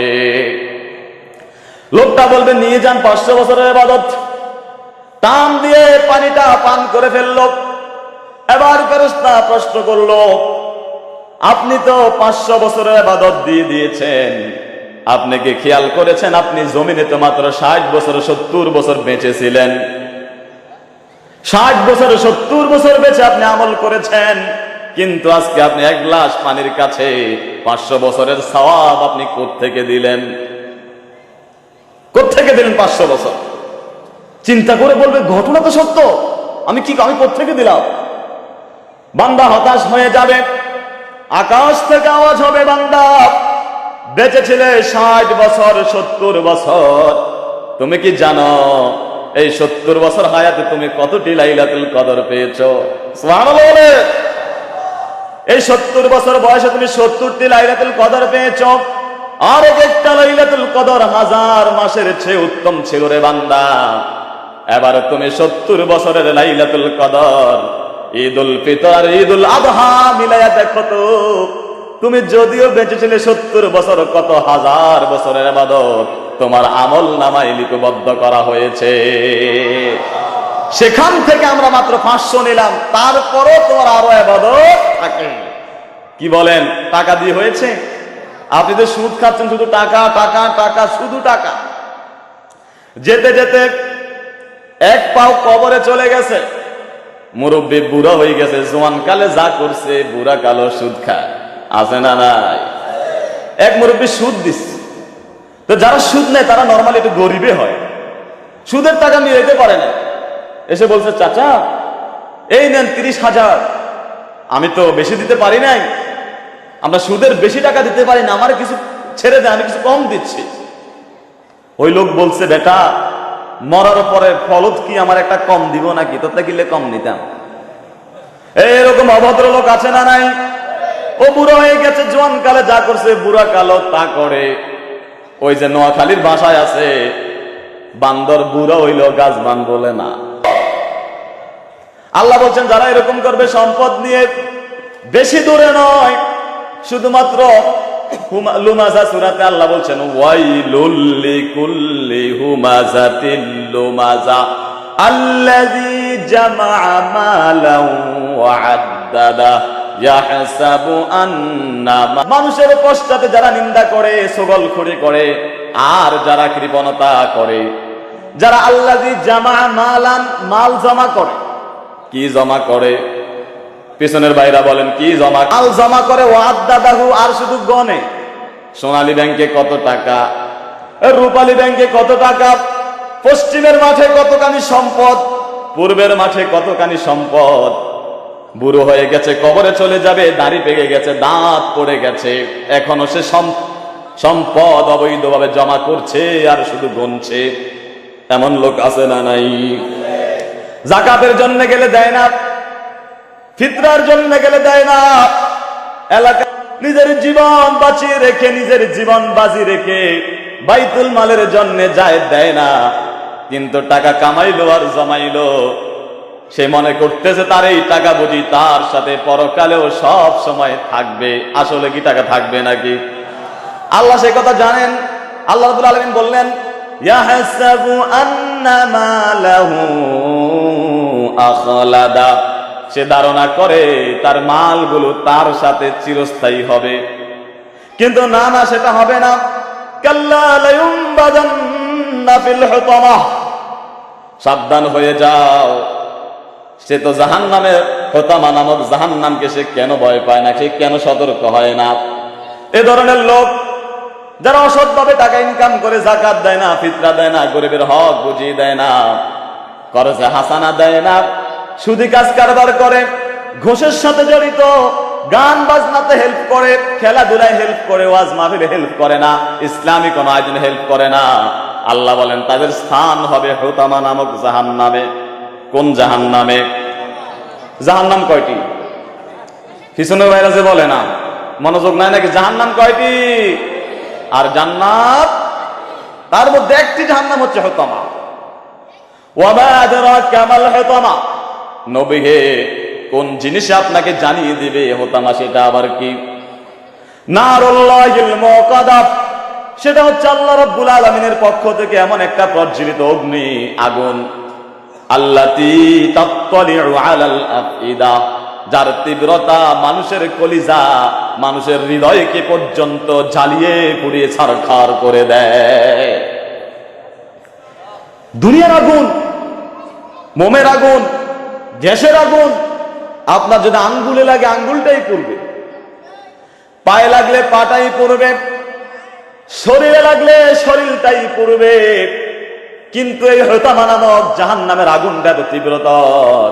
[SPEAKER 1] লোকটা বলবে, নিয়ে যান 500 বছরের ইবাদত। টান দিয়ে পানিটা পান করে ফেললো। এবার ফেরেশতা প্রশ্ন করলো, আপনি তো 500 বছরের ইবাদত দিয়ে দিয়েছেন, আপনি কি খেয়াল করেছেন আপনি জমিনে তো মাত্র 60 বছর 70 বছর বেঁচে ছিলেন? 60 বছর 70 বছর বেঁচে আপনি আমল করেছেন, কিন্তু আজকে আপনি এক গ্লাস পানির কাছে 500 বছরের সওয়াব আপনি কোত্থেকে দিলেন? কোত্থেকে দিলেন 500 বছর? চিন্তা করে বলবে, ঘটনা তো সত্য, আমি কোত্থেকে দিলাম? বান্দা হতাশ হয়ে যাবে। আকাশ থেকে আওয়াজ হবে, বান্দা, বেঁচে ছিলে 60 বছর 70 বছর, তুমি কি জানো এই 70 বছর হায়াতে তুমি কতটি লাইলাতুল কদর পেয়েছো? সুবহানাল্লাহ। এই 70 বছর বয়সে তুমি 70টি লাইলাতুল কদর পেয়েছো, আর একটা লাইলাতুল কদর 1000 মাসের চেয়ে উত্তম ছিল রে বান্দা। এবার তুমি 70 বছরের লাইলাতুল কদর, ঈদুল ফিতর, ঈদুল আযহা মিলায়া দেখো তো, তুমি যদিও বেঁচে ছিলে 70 বছর, কত হাজার বছরের ইবাদত তোমার আমল নামায় লিপিবদ্ধ করা হয়েছে। সেখান থেকে আমরা মাত্র 500 নিলাম, তারপরও তোমার আরো ইবাদত থাকে। কি বলেন, টাকা দিয়ে হয়েছে? আপনি তো সুদ খাচ্ছেন, শুধু টাকা টাকা টাকা, শুধু টাকা। যেতে যেতে এক পাও কবরে চলে গেছে, মুরব্বী বুড়া হয়ে গেছে, জোয়ান কালে যা করছে বুড়া কালো সুদ খায়, আছে না নাই? এক মুরব্বী সুদ দিচ্ছে, তো যারা সুদ নেয় তারা নরমালি একটু গরিবে হয়, সুদের টাকা মিলাইতে পারে না। এসে বলছে, চাচা এই নেন 30,000, আমি তো বেশি দিতে পারি নাই, আমরা সুদের বেশি টাকা দিতে পারি না, আমার কিছু ছেড়ে দেয়, আমি কিছু কম দিচ্ছি। ওই লোক বলছে, বেটা মরার পরে ফলত কি আমার একটা কম দিব নাকি? তো কিলে কম নিতাম। এরকম অভদ্র লোক আছে না নাই? ও বুড়ো হয়ে গেছে, জোয়ান কালে যা করছে বুড়া কালো তা করে। ওই যে নোয়াখালীর ভাষায় আছে, বান্দর বুড়ো হইল গাছ বান বলে না। আল্লাহ বলছেন যারা এরকম করবে সম্পদ নিয়ে, বেশি দূরে নয়, শুধুমাত্র লুমাজা সূরাতে আল্লাহ বলছেন ওয়াইলুল লিকুল্লি হুমাযাতিল লুমাজা আল্লাযী জামাআ মালান ওয়া আদ্দাদা ইয়াহসাবু আন্না। মানুষের পশ্চাতে যারা নিন্দা করে, ছগলখড়ি করে, আর যারা কৃপণতা করে, যারা আল্লাযী জামাআ মালান, মাল জমা করে। কি জমা করে? পিছনের ভাইরা বলেন কি জমা? মাল জমা করে, ওয়াদ্দাদাহু, আর শুধু গনে। সোনালী ব্যাংকে কত টাকা, রূপালী ব্যাংকে কত টাকা, পশ্চিমের মাঠে কতখানি সম্পদ, পূর্বের মাঠে কতখানি সম্পদ। বুড়ো হয়ে গেছে, কবরে চলে যাবে, দাড়ি পেকে গেছে, দাঁত পড়ে গেছে, এখনো সে সম্পদ অবৈধভাবে জমা করছে আর শুধু গনছে। এমন লোক আছে না নাই? যাকাতের জন্য গেলে দেয় না, ফিতরার জন্য গেলে দেয় না, এলাকা নিজের জীবন বাঁচিয়ে রেখে, নিজের জীবন বাজি রেখে বাইতুল মালের জন্য যায়, দেয় না। কিন্তু টাকা কামাইলো আর জমাইলো, সে মনে করতেছে তার এই টাকা বুঝি তার সাথে পরকালেও সব সময় থাকবে। আসলে কি টাকা থাকবে নাকি? আল্লাহ সে কথা জানেন। আল্লাহ রাব্বুল আলামিন বললেন ইয়াহসাবু আন্না মালাহু আখলাদা, সে ধারণা করে তার মালগুলো তার সাথে চিরস্থায়ী হবে, কিন্তু না না, সেটা হবে না। কাল্লা লায়ুমবাদান্না ফিল হুতামাহ, সাবধান হয়ে যাও। সে তো জাহান্নামে, হুতামা নামক জাহান্নামকে সে কেন ভয় পায় না? সে কেন সতর্ক হয় না? এ ধরনের লোক যারা অসৎভাবে টাকা ইনকাম করে, যাকাত দেয় না, ফিতরা দেয় না, গরিবের হক বুঝিয়ে দেয় না, খরচে হাসানা দেয় না, সুদি কাজ কারবার করে, ঘুষের সাথে জড়িত, গান বাজনাতে হেল্প করে, খেলাধুলায় হেল্প করে, ওয়াজ মাহফিলে হেল্প করে না, ইসলামী কোন আয়োজনে হেল্প করে না, আল্লাহ বলেন তাদের স্থান হবে হুতামা নামক জাহান্নামে। কোন জাহান্নামে? জাহান্নাম কয়টি? পিছনে বাইরে যে বলে না, মনোযোগ নাই নাকি? জাহান্নাম কয়টি? আর জান্নাত, তার মধ্যে একটি জাহান্নাম হচ্ছে হুতামা। ওয়া মা আদরাকা মাল হুতামা, নবী হে, কোন জিনিসে আপনাকে জানিয়ে দিবে হুতামা সেটা আবার কি? নারুল্লাহিল মুকাদ্দাব, সেটা হচ্ছে আল্লাহ রাব্বুল আলামিনের পক্ষ থেকে এমন একটা প্রজ্বলিত অগ্নি, আগুন, আল্লাতী তাত্তালিউ আলাল আফইদা, যার তীব্রতা মানুষের কলিজা, মানুষের হৃদয়কে পর্যন্ত জ্বালিয়ে পুড়িয়ে ছারখার করে দেয়। দুনিয়ার আগুন, মোমের আগুন, গ্যাসের আগুন, আপনার যদি আঙ্গুলে লাগে আঙ্গুলটাই পুড়বে, পায়ে লাগলে পাটাই পুড়বে, শরীরে লাগলে শরীরটাই পুড়বে। কিন্তু এই হুতামা নামক জাহান্নামের আগুনটা তো তীব্রতর,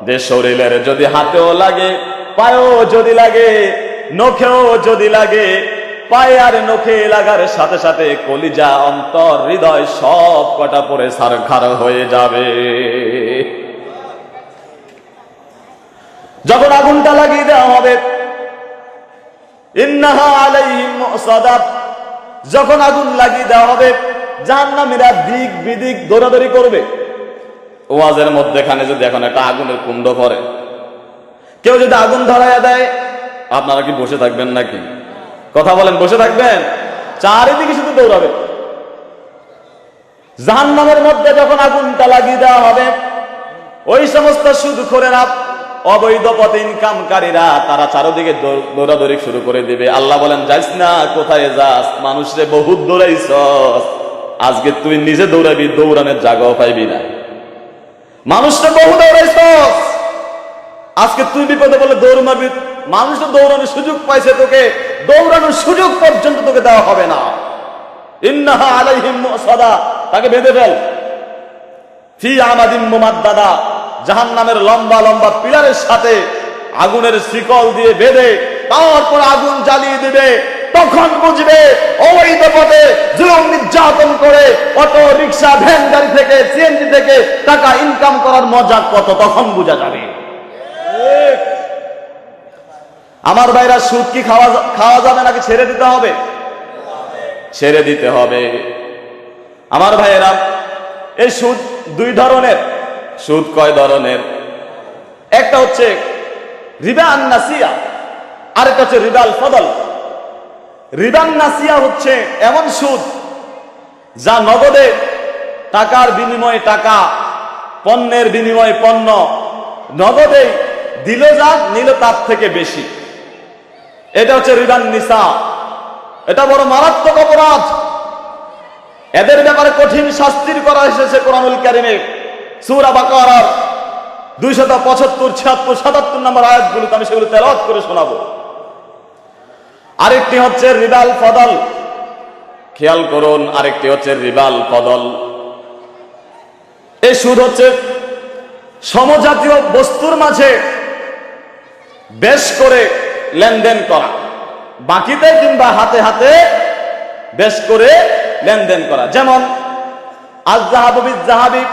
[SPEAKER 1] যে শরীরের যদি হাতেও লাগে, পায়েও যদি লাগে, নখেও যদি লাগে, পায়ে আর নখে লাগার সাথে সাথে কলিজা, অন্তর, হৃদয় সব কটা পরে ছারখার হয়ে যাবে। যখন আগুনটা লাগিয়ে দেওয়া হবে, ইন্নাহা আলাইহিম মুসাদা, যখন আগুন লাগিয়ে দেওয়া হবে, জাহান্নামীরা দিক বিদিক দৌড়াদৌড়ি করবে। ওয়াজের মধ্যেখানে যদি এখন একটা আগুনের কুণ্ড পড়ে, কেউ যদি আগুন ধরাইয়া দেয়, আপনারা কি বসে থাকবেন নাকি? কথা বলেন, বসে থাকবেন? চারিদিকে শুধু দৌড়াবে। জাহান্নামের মধ্যে যখন আগুনটা লাগিয়ে দেওয়া হবে, ওই সমস্ত সুদখোরেরা, অবৈধ পথে ইনকামকারীরা, তারা চারদিকে দৌড়াদৌড়ি শুরু করে দিবে। আল্লাহ বলেন যাইস না, কোথায় যাস? মানুষরে বহুত দৌড়াইছস, আজকে তুই নিজে দৌড়াবি, দৌড়ানোর জায়গাও পাইবি না। মানুষটা বহু দৌড়াইছস, আজকে তুই বিপদে বলে দৌড় মারবি। মানুষ তো দৌড়ানোর সুযোগ পাইছে, তোকে দৌড়ানোর সুযোগ পর্যন্ত তোকে দেওয়া হবে না। ইন্নাহা আলাইহিম মুসাদা, তাকে বেঁধে ফেল। ফি আমাদিন মুমাদ্দাদা, জাহান্নামের লম্বা লম্বা পিলারের সাথে আগুনের শিকল দিয়ে বেঁধে, তারপর আগুন জ্বালিয়ে দিবে। তখন বুঝবে অবৈধ পথে জুলুম নির্যাতন করে অটো রিক্সা ভ্যান গাড়ি থেকে সিএনজি থেকে টাকা ইনকাম করার মজা কত, তখন বোঝা যাবে। আমার ভাইরা, সুদ কি খাওয়া যাবে নাকি ছেড়ে দিতে হবে? ছেড়ে দিতে হবে। আমার ভাইয়েরা, এই সুদ দুই ধরনের। সুদ কয় ধরনের? একটা হচ্ছে রিবা আন নাসিয়া, আরেকটা হচ্ছে রিবা আল ফদল। রিবা আন নাসিয়া হচ্ছে এমন সুদ যা নগদে টাকার বিনিময়ে টাকা, পণ্যের বিনিময়ে পণ্য, নগদে দিল যা নিল তার থেকে বেশি। এটা হচ্ছে রিবা আন নিসা। এটা বড় মারাত্মক অপরাধ। এদের ব্যাপারে কঠিন শাস্তির করা এসেছে কোরআনুল কারীমে। সূরা বাকারার 275, 76, 77 নম্বর আয়াতগুলোতে আমি সেগুলো তেলাওয়াত করে শোনাবো। আরেকটি হচ্ছে রিবাল ফদল, খেয়াল করুন, আরেকটি হচ্ছে রিবাল ফদল। এই সুদ হচ্ছে সমজাতীয় বস্তুর মাঝে বেশ করে লেনদেন করা, বাকিতে কিংবা হাতে হাতে বেশ করে লেনদেন করা। যেমন আয-যাহাবু বিয-যাহাবি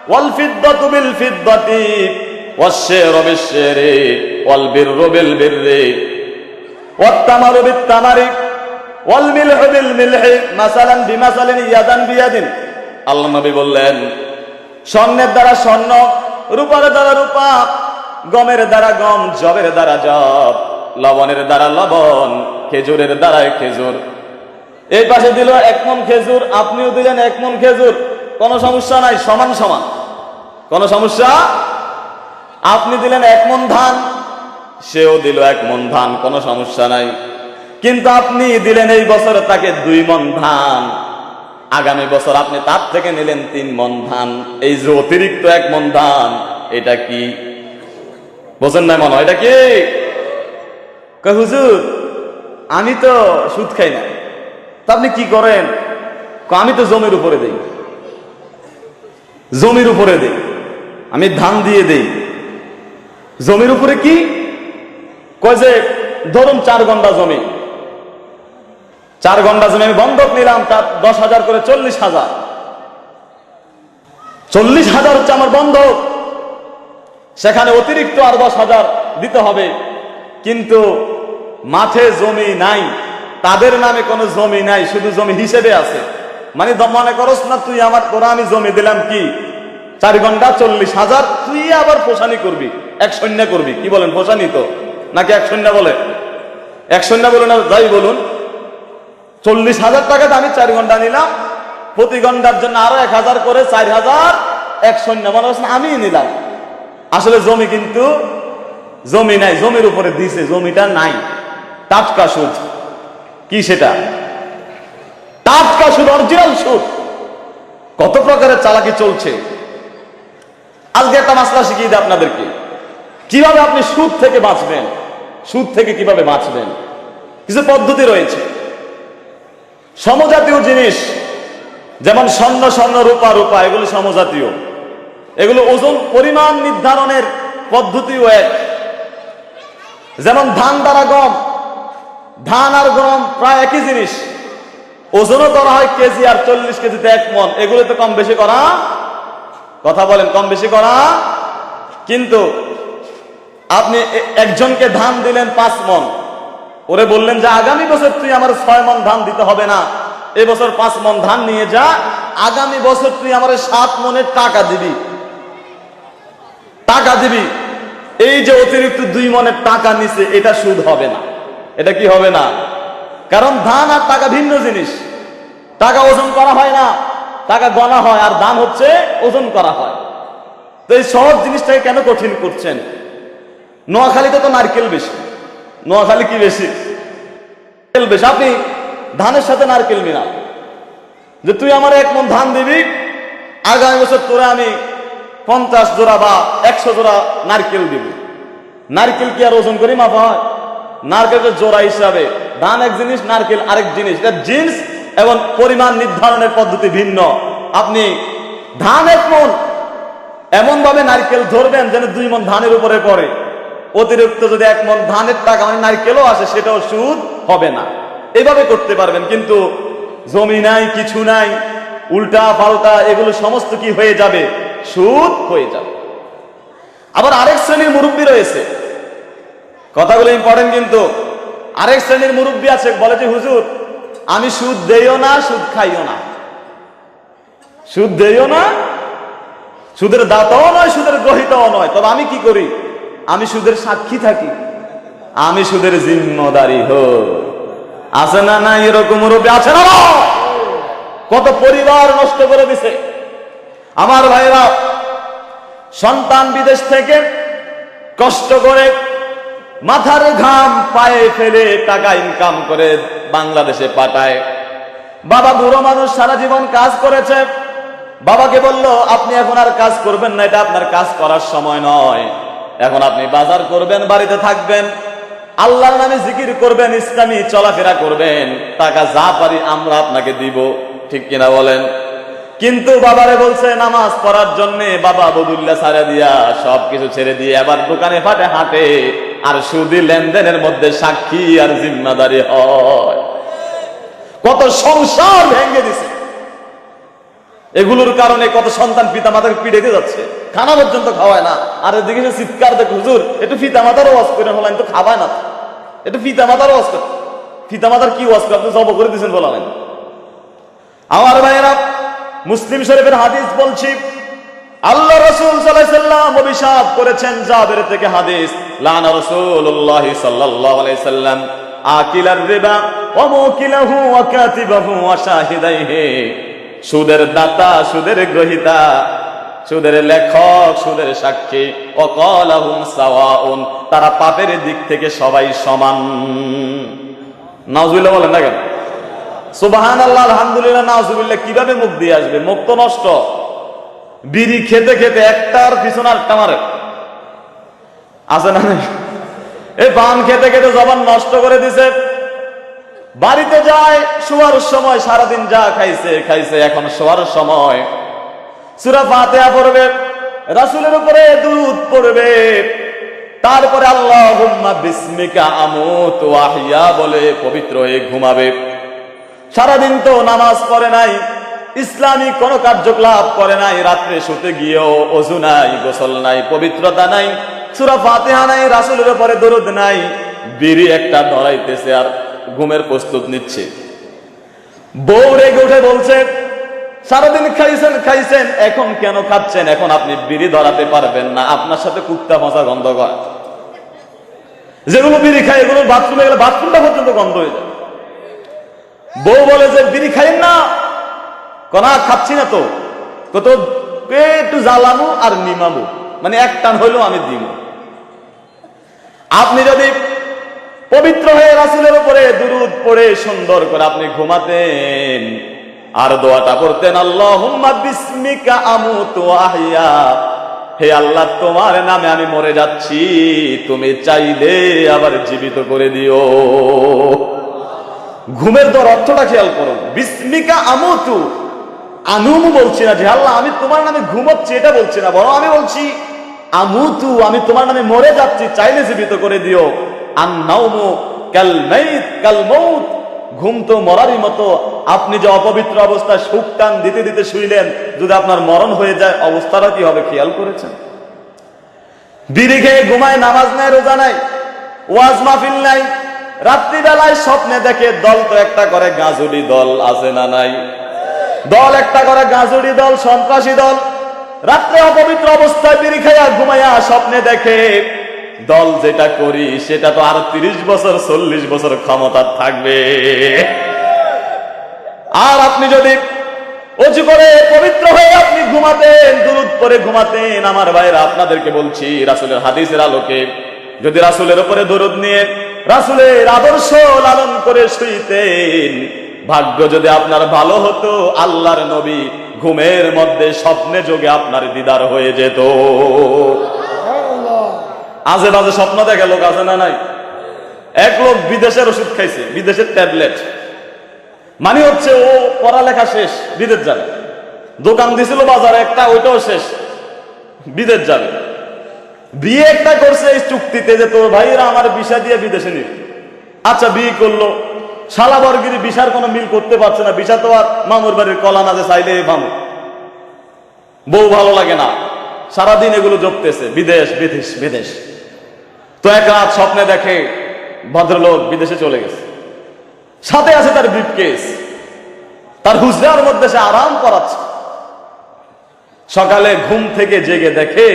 [SPEAKER 1] ওয়াল ফিদ্দাতু বিল ফিদ্দাতি ওয়াশ-শিরু বিশ-শিরি ওয়াল বিররু বিল বিররি ওয়াত তামারু বিত তামারি ওয়াল মিলহু বিল মিলহি মাসালান বিমাসালিন ইয়াদান বিয়াদিন। আল্লাহ নবী বললেন, স্বর্ণের দ্বারা স্বর্ণ, রূপার দ্বারা রূপা, গমের দ্বারা গম, জবের দ্বারা জব, লবণের দ্বারা লবণ, খেজুরের দ্বারা খেজুর। এই পাশে দিল 1 মণ খেজুর, আপনিও দিলেন 1 মণ খেজুর, কোনো সমস্যা নাই, সমান সমান, কোনো সমস্যা। আপনি দিলেন 1 মণ ধান, সেও দিল 1 মণ ধান, কোনো সমস্যা নাই। কিন্তু আপনি দিলেন এই বছর তাকে 2 মণ ধান, আগামী বছর আপনি তার থেকে নিলেন 3 মণ ধান। এই যে অতিরিক্ত 1 মণ ধান, এটা কি বোঝেন না? মনে হয় এটা কি? কয় হুজুর, আমি তো সুদ খাই না। তা আপনি কি করেন? আমি তো জমির উপরে দেই, জমির উপরে দেই, আমি ধান দিয়ে দেই। জমির উপরে কি? কয় যে ধরুন 4 গন্ডা জমি, 4 গন্ডা জমি আমি বন্ধক নিলাম, তার 10,000 করে 40,000, 40,000 হচ্ছে আমার বন্ধক। সেখানে অতিরিক্ত আর 10,000 দিতে হবে। কিন্তু মাঠে জমি নাই, তাদের নামে কোনো জমি নাই, শুধু জমি হিসেবে আছে। মানে মনে করস না তুই আমার, তোরা আমি জমি দিলাম কি 4 ঘন্টা 40,000, তুই আবার পোষানি করবি, 1 সৈন্য করবি। কি বলেন, পোষানি তো নাকি 1 সৈন্য বলে? 1 সৈন্য বলে না, যাই বলুন, 40,000 টাকা আমি 4 ঘন্টা নিলাম, প্রতি ঘন্টার জন্য আরো 1,000 করে 4,000, 1 সৈন্য। মনে হচ্ছে আমি নিলাম, আসলে জমি কিন্তু জমি নাই, জমির উপরে দিছে, জমিটা নাই। টাটকা সুদ। কি সেটা? টাটকা সুদ, অরিজিনাল সুদ। কত প্রকারের চালাকি চলছে। আজকে একটা মাসলা শিখিয়ে দিই আপনাদেরকে, কিভাবে আপনি সুদ থেকে বাঁচবেন। সুদ থেকে কিভাবে বাঁচবেন, কিছু পদ্ধতি রয়েছে। সমজাতীয় জিনিস যেমন স্বর্ণ স্বর্ণ, রূপা রূপা, এগুলো সমজাতীয়। এগুলো ওজন পরিমাণ নির্ধারণের পদ্ধতিও এক। যেমন ধান দ্বারা গম, ধান আর গম প্রায় একই জিনিস, ওজনও করা হয় কেজি, আর 40 কেজিতে 1 মণ। এগুলো তো কম বেশি করা, কথা বলেন, কম বেশি করা। কিন্তু আপনি একজনকে ধান দিলেন 5 মণ, ওরে বললেন যে আগামী বছর তুই আমার 6 মণ ধান দিতে হবে না, এবছর 5 মণ ধান নিয়ে যা, আগামী বছর তুই আমার 7 মণের টাকা দিবি, টাকা দিবি। এই যে অতিরিক্ত 2 মণের টাকা নিছে, এটা সুদ হবে না। এটা কি হবে না? কারণ ধান আর টাকা ভিন্ন জিনিস। টাকা ওজন করা হয় না, টাকা গণা হয়, আর ধান হচ্ছে ওজন করা হয়। তো এই সহজ জিনিসটাকে কেন কঠিন করছেন? নোয়াখালীতে তো নারকেল বেশি। নোয়াখালী কি বেশি? নারকেল বেশি। আপনি ধানের সাথে নারকেল মিলান, যে তুই আমার 1 মণ ধান দিবি, আগামী বছর তোরা আমি 50 জোড়া বা 100 জোড়া নারকেল দিব। নারকেল কি আর ওজন করে মাপা হয়? নারকেলের জোড়া হিসাবে। ধান এক জিনিস, নারকেল আরেক জিনিস। এটা জিনিস এবং পরিমাণ নির্ধারণের পদ্ধতি ভিন্ন। আপনি ধান 1 মণ, এমন ভাবে নারকেল ধরবেন যেন 2 মণ ধানের উপরে পড়ে। অতিরিক্ত যদি 1 মণ ধানের টাকা মানে নারকেলও আসে, সেটাও সুদ হবে না। এইভাবে করতে পারবেন। কিন্তু জমি নাই, কিছু নাই, উল্টা পাল্টা এগুলো সমস্ত কি হয়ে যাবে? সুদ হয়ে যাবে। আবার আরেক শ্রেণীর মুরব্বী রয়েছে, কথাগুলো ইম্পর্টেন্ট কিন্তু। আরেক শ্রেণীর মুরব্বী আছে, বলে যে হুজুর আমি সুদ দেইও না, সুদ খাইও না, সুদ দেইও না, সুদের দাতাও নয়, সুদের গ্রহীতাও নয়, তবে আমি কি করি? আমি সুদের সাক্ষী থাকি, আমি সুদের জিম্মদারি হই। আছে না না এরকম মুরব্বী? আছে না? কত পরিবার নষ্ট করে দিছে। আমার ভাইরা, সন্তান বিদেশ থেকে কষ্ট করে মাথার ঘাম পায়ে ফেলে টাকা ইনকাম করে বাংলাদেশে পাঠায়। বাবা বুড়ো মানুষ, সারা জীবন কাজ করেছে। বাবাকে বলল আপনি এখন আর কাজ করবেন না, এটা আপনার কাজ করার সময় নয়, এখন আপনি বাজার করবেন, বাড়িতে থাকবেন, আল্লাহর নামে জিকির করবেন, ইসলামী চলাফেরা করবেন, টাকা যা পারি আমরা আপনাকে দিব। ঠিক কিনা বলেন? কিন্তু বাবারে বলছে নামাজ পড়ার জন্য, বাবা আবুদুল্লাহ ছাড়া দিয়া সবকিছু ছেড়ে দিয়ে আবার দোকানে ফাটে হাঁটে, আর সুদি লেনদেনের মধ্যে সাক্ষী আর জিম্মাদারি হয়। কত সংসার ভেঙে দিছে এগুলোর কারণে। কত সন্তান পিতা মাতাকে পিড়ে যাচ্ছে, খানা পর্যন্ত খাওয়ায় না। আর এদিকে সে চিৎকার দেখে হুজুর একটু পিতা মাতার ওয়াজ করে হলেন, তো খাওয়ায় না, একটু পিতা মাতার ওয়াজ করে। পিতা মাতার কি ওয়াজ করে? আপনি জব করে দিচ্ছেন বলেন। আমার ভাইয়েরা, মুসলিম শরীফের হাদিস বলছি, আল্লাহ রাসূল সাল্লাল্লাহু আলাইহি ওয়াসাল্লাম অভিশাপ করেছেন, জাবের থেকে হাদিস, লানা রাসূলুল্লাহ সাল্লাল্লাহু আলাইহি ওয়াসাল্লাম আকিলার রিবা ওয়া মুকিলাহু ওয়া কাতিবাহু ওয়া শাহিদাইহি। সুদের দাতা, সুদের গ্রহীতা, সুদের লেখক, সুদের সাক্ষী, ওয়াকালাহুম সাওয়াউন, তারা পাপের দিক থেকে সবাই সমান। নাউজুবিল্লাহ বলেন না কেন? সুবহানাল্লাহ, আলহামদুলিল্লাহ, নাউজুবিল্লাহ। কিভাবে মুখ দিয়ে আসবে? মুখ তো নষ্ট। বিড়ি খেতে খেতে একটার পিছনে আরেকটা মারে, আছে না? এই পান খেতে খেতে জবান নষ্ট করে দিছে। বাড়িতে যায়, শোয়ার সময় সারাদিন যা খাইছে খাইছে, এখন শোয়ার সময় সূরা ফাতিহা পড়বে, রাসূলের উপরে দুরূদ পড়বে, তারপরে আল্লাহুম্মা বিসমিকা আমুতু ওয়া আহইয়া বলে পবিত্র হয়ে ঘুমাবে। সারাদিন তো নামাজ পড়ে নাই, ইসলামী কোন কার্যকলাপ করে নাই, রাত্রে শুতে গিয়েও ওযু নাই, গোসল নাই, পবিত্রতা নাই, সূরা ফাতিহা নাই, রাসূলের উপরে দরুদ নাই, বিড়ি একটা ধরাইতেছে আর ঘুমের প্রস্তুত নিচ্ছে। বউ রেগে উঠে বলছে সারাদিন খাইছেন খাইছেন, এখন কেন খাচ্ছেন? এখন আপনি বিড়ি ধরাতে পারবেন না, আপনার সাথে কুত্তা মশা গন্ধ করে। যেগুলো বিড়ি খায় এগুলো বাথরুমে গেলে বাথরুমটা পর্যন্ত গন্ধ হয়ে যায়। বউ বলে যে বিড়ি খাইন না, কনা খাচ্ছি না তো, কত একটু জ্বালানো আর নিমাবো, মানে এক টান হইলেও আমি দিব। আপনি যদি পবিত্র হয়ে রাসূলের উপরে দুরূদ পড়ে সুন্দর করে আপনি ঘুমাতেন, আর দোয়াটা পড়তেন, আল্লাহুম্মা বিসমিকা আমুতু ওয়া আহইয়া, হে আল্লাহ তোমার নামে আমি মরে যাচ্ছি, তুমি চাইলে আবার জীবিত করে দিও। ঘুমের দর অর্থটা খেয়াল করুন, বিসমিকা আমুতু, আনুমু বলছি না যে আল্লাহ আমি তোমার নামে ঘুমাচ্ছি, এটা বলছি না, বরং আমি বলছি আমুতু, আমি তোমার নামে মরে যাচ্ছি, চাইলে জীবিত করে দিও। আন নাওমু কাল মাইত কাল মউত, ঘুম তো মরারই মতো। আপনি যে অপবিত্র অবস্থায় সুখ টান দিতে দিতে শুইলেন, যদি আপনার মরণ হয়ে যায় অবস্থাটা কি হবে খেয়াল করেছেন? বিড়ি খেয়ে ঘুমায়, নামাজ নাই, রোজা নাই, ওয়াজ মাহফিল নাই, রাত্রিবেলায় স্বপ্নে দেখে দল তো একটা করে গাজুলি দল, আছে না নাই? দল একটা করে গাজুলি দল, সন্ত্রাসী দল, রাত্রে অপবিত্র অবস্থায় বিড়ি খাইয়া ঘুমাইয়া স্বপ্নে দেখে দল যেটা করি সেটা তো আর 30 বছর 40 বছর ক্ষমতা থাকবে। আর আপনি যদি ওযু করে পবিত্র হয়ে আপনি ঘুমাতেন, দুরূদ পড়ে ঘুমাতেন, আমার ভাইরা আপনাদেরকে বলছি রাসূলের হাদিসের আলোকে, যদি রাসূলের উপরে দরুদ নিয়ে রাসূলের আদর্শ লালন করে শুইতেন, ভাগ্য যদি আপনার ভালো হতো, আল্লাহর নবী ঘুমের মধ্যে স্বপ্নে যোগে আপনার দিদার হয়ে যেত। আজে বাজে স্বপ্ন দেখে লোক আছে না নাই? এক লোক বিদেশের ওষুধ খাইছে, বিদেশের ট্যাবলেট, মানে হচ্ছে ও পড়ালেখা শেষ, বিদেশ যাবে, দোকান দিছিল বাজারে একটা, ওইটাও শেষ, বিদেশ যাবে। বিয়ে একটা করছে এই চুক্তিতে যে তোর ভাইরা আমার ভিসা দিয়ে বিদেশে নিবে। আচ্ছা বিয়ে করলো, শালাবরগিরি বিশার কোনো মিল করতে পারছে না। বিশা তো আর মামুর বাড়ির কলা না যে চাইলে মামু, বউ ভালো লাগে না, সারাদিন এগুলো জপতেছে বিদেশ বিদেশ বিদেশ। তো এক রাত স্বপ্নে দেখে ভদ্রলোক বিদেশে চলে গেছে, সাথে আছে তার ব্রিফকেস, তার হুজরার মধ্যে সে আরাম করাচ্ছে। সকালে ঘুম থেকে জেগে দেখে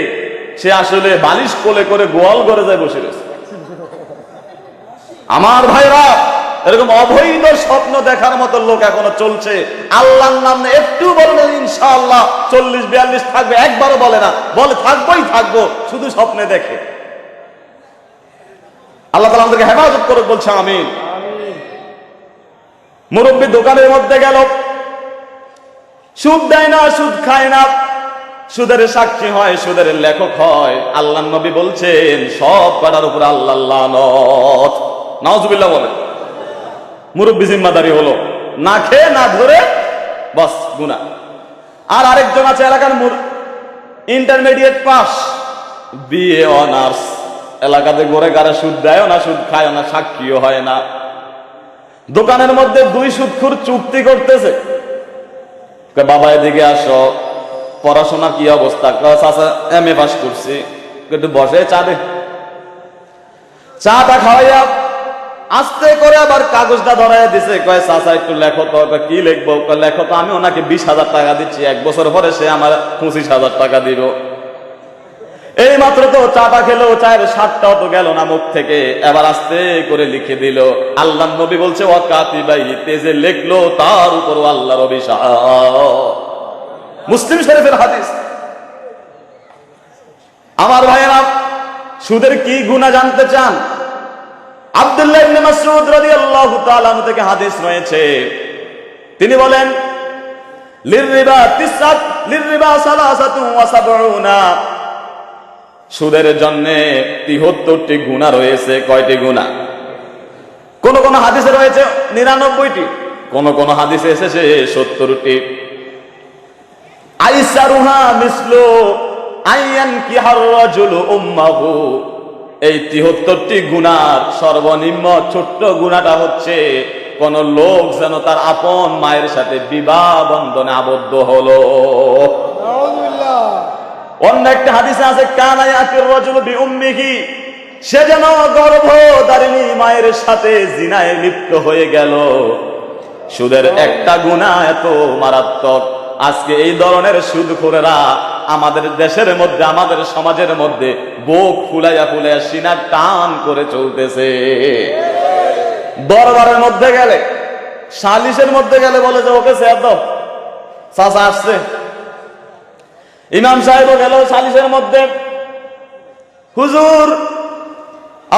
[SPEAKER 1] সে আসলে বালিশ কোলে করে গোয়াল ঘরে যায় বসে রয়েছে। আমার ভাইরা, এরকম অবৈধ স্বপ্ন দেখার মতো লোক এখনো চলছে। আল্লাহর নাম একটু বলবেন ইনশাআল্লাহ 40-42 থাকবে, একবারও বলে না, বলে থাকবোই থাকবো, শুধু স্বপ্নে দেখে। আল্লাহ তাআলা আমাদেরকে হেফাজত করে, বলছে আমিন। মুরব্বী দোকানের মধ্যে গেল, সুদ দেয় না, সুদ খায় না, সুদের সাক্ষী হয়, সুদের লেখক হয়। আল্লাহর নবী বলছেন সব কটার উপর আল্লাহ লানত, নাউজুবিল্লাহ বলে। মুরব্বী জিম্মাদারি হলো, না খেয়ে না ধরে বাস গুনাহ। আর আরেকজন আছে এলাকার ইন্টারমিডিয়েট পাস, বিএ অনার্স, এলাকাতে ঘুরে গাড়ে সুদ দেয় না, সুদ খায় না, সাক্ষীও হয় না। দোকানের মধ্যে দুই সুদখোর চুক্তি করতেছে, বাবা এদিকে আসো, পড়াশোনা কি অবস্থা? চাচা এমএ পাস করছি, একটু বসে চা দে। চাটা খাওয়াইয়া আস্তে করে আবার কাগজটা ধরাই দিছে, কয় চাচা একটু লেখো তো। কি লিখবো? লেখো তো। আমি ওনাকে 20,000 টাকা দিচ্ছি, 1 বছর পরে সে আমার 25,000 টাকা দিব। এই মাত্র তো চাটা খেলো, চায়ের স্বাদটাও তো গেল না মুখ থেকে, এবার আস্তে করে লিখে দিল। আল্লাহর নবী বলছে ওয়াকাতিবাইতে যে লিখলো তার উপর আল্লাহর অভিশাপ। মুসলিম শরীফের হাদিস। আমার ভাইয়েরা, সুদের কি গুনাহ জানতে চান? আব্দুল্লাহ ইবনে মাসউদ রাদিয়াল্লাহু তাআলা আনহু থেকে হাদিস রয়েছে, তিনি বলেন লিররিবা তিসআত লিররিবা সালাসাতুন ওয়া সাবউনা, সুদের জন্য 73টি গুনাহ রয়েছে। কয়টি গুনাহ? কোন কোন হাদিসে রয়েছে 99টি, কোন কোন হাদিসে এসেছে 70টি। আইসারুহা মিসলু আইয়ান কিহার রাজুলু উম্মাহু, এই 73টি গুনার সর্বনিম্ন ছোট্ট গুনাহটা হচ্ছে কোন লোক যেন তার আপন মায়ের সাথে বিবাহ বন্ধনে আবদ্ধ হলো। অন্য একটা হাদিসে আছে কানা ইয়াতির রাজুলু বিউম্মিহি, সে যেন গর্ভধারিণী মায়ের সাথে জিনায় লিপ্ত হয়ে গেল। সুদের একটা গুনাহ এত মারাত্মক, আজকে এই ধরনের সুদখোরেরা আমাদের দেশের মধ্যে, আমাদের সমাজের মধ্যে বুক ফুলাইয়া ফুলাইয়া সিনা টান করে চলতেছে। দরবারের মধ্যে গেলে, সালিশের মধ্যে গেলে বলে যে ওকে ছেড়ে দাও, চাচা আসছে। ইমাম সাহেবও গেল সালিশের মধ্যে, হুজুর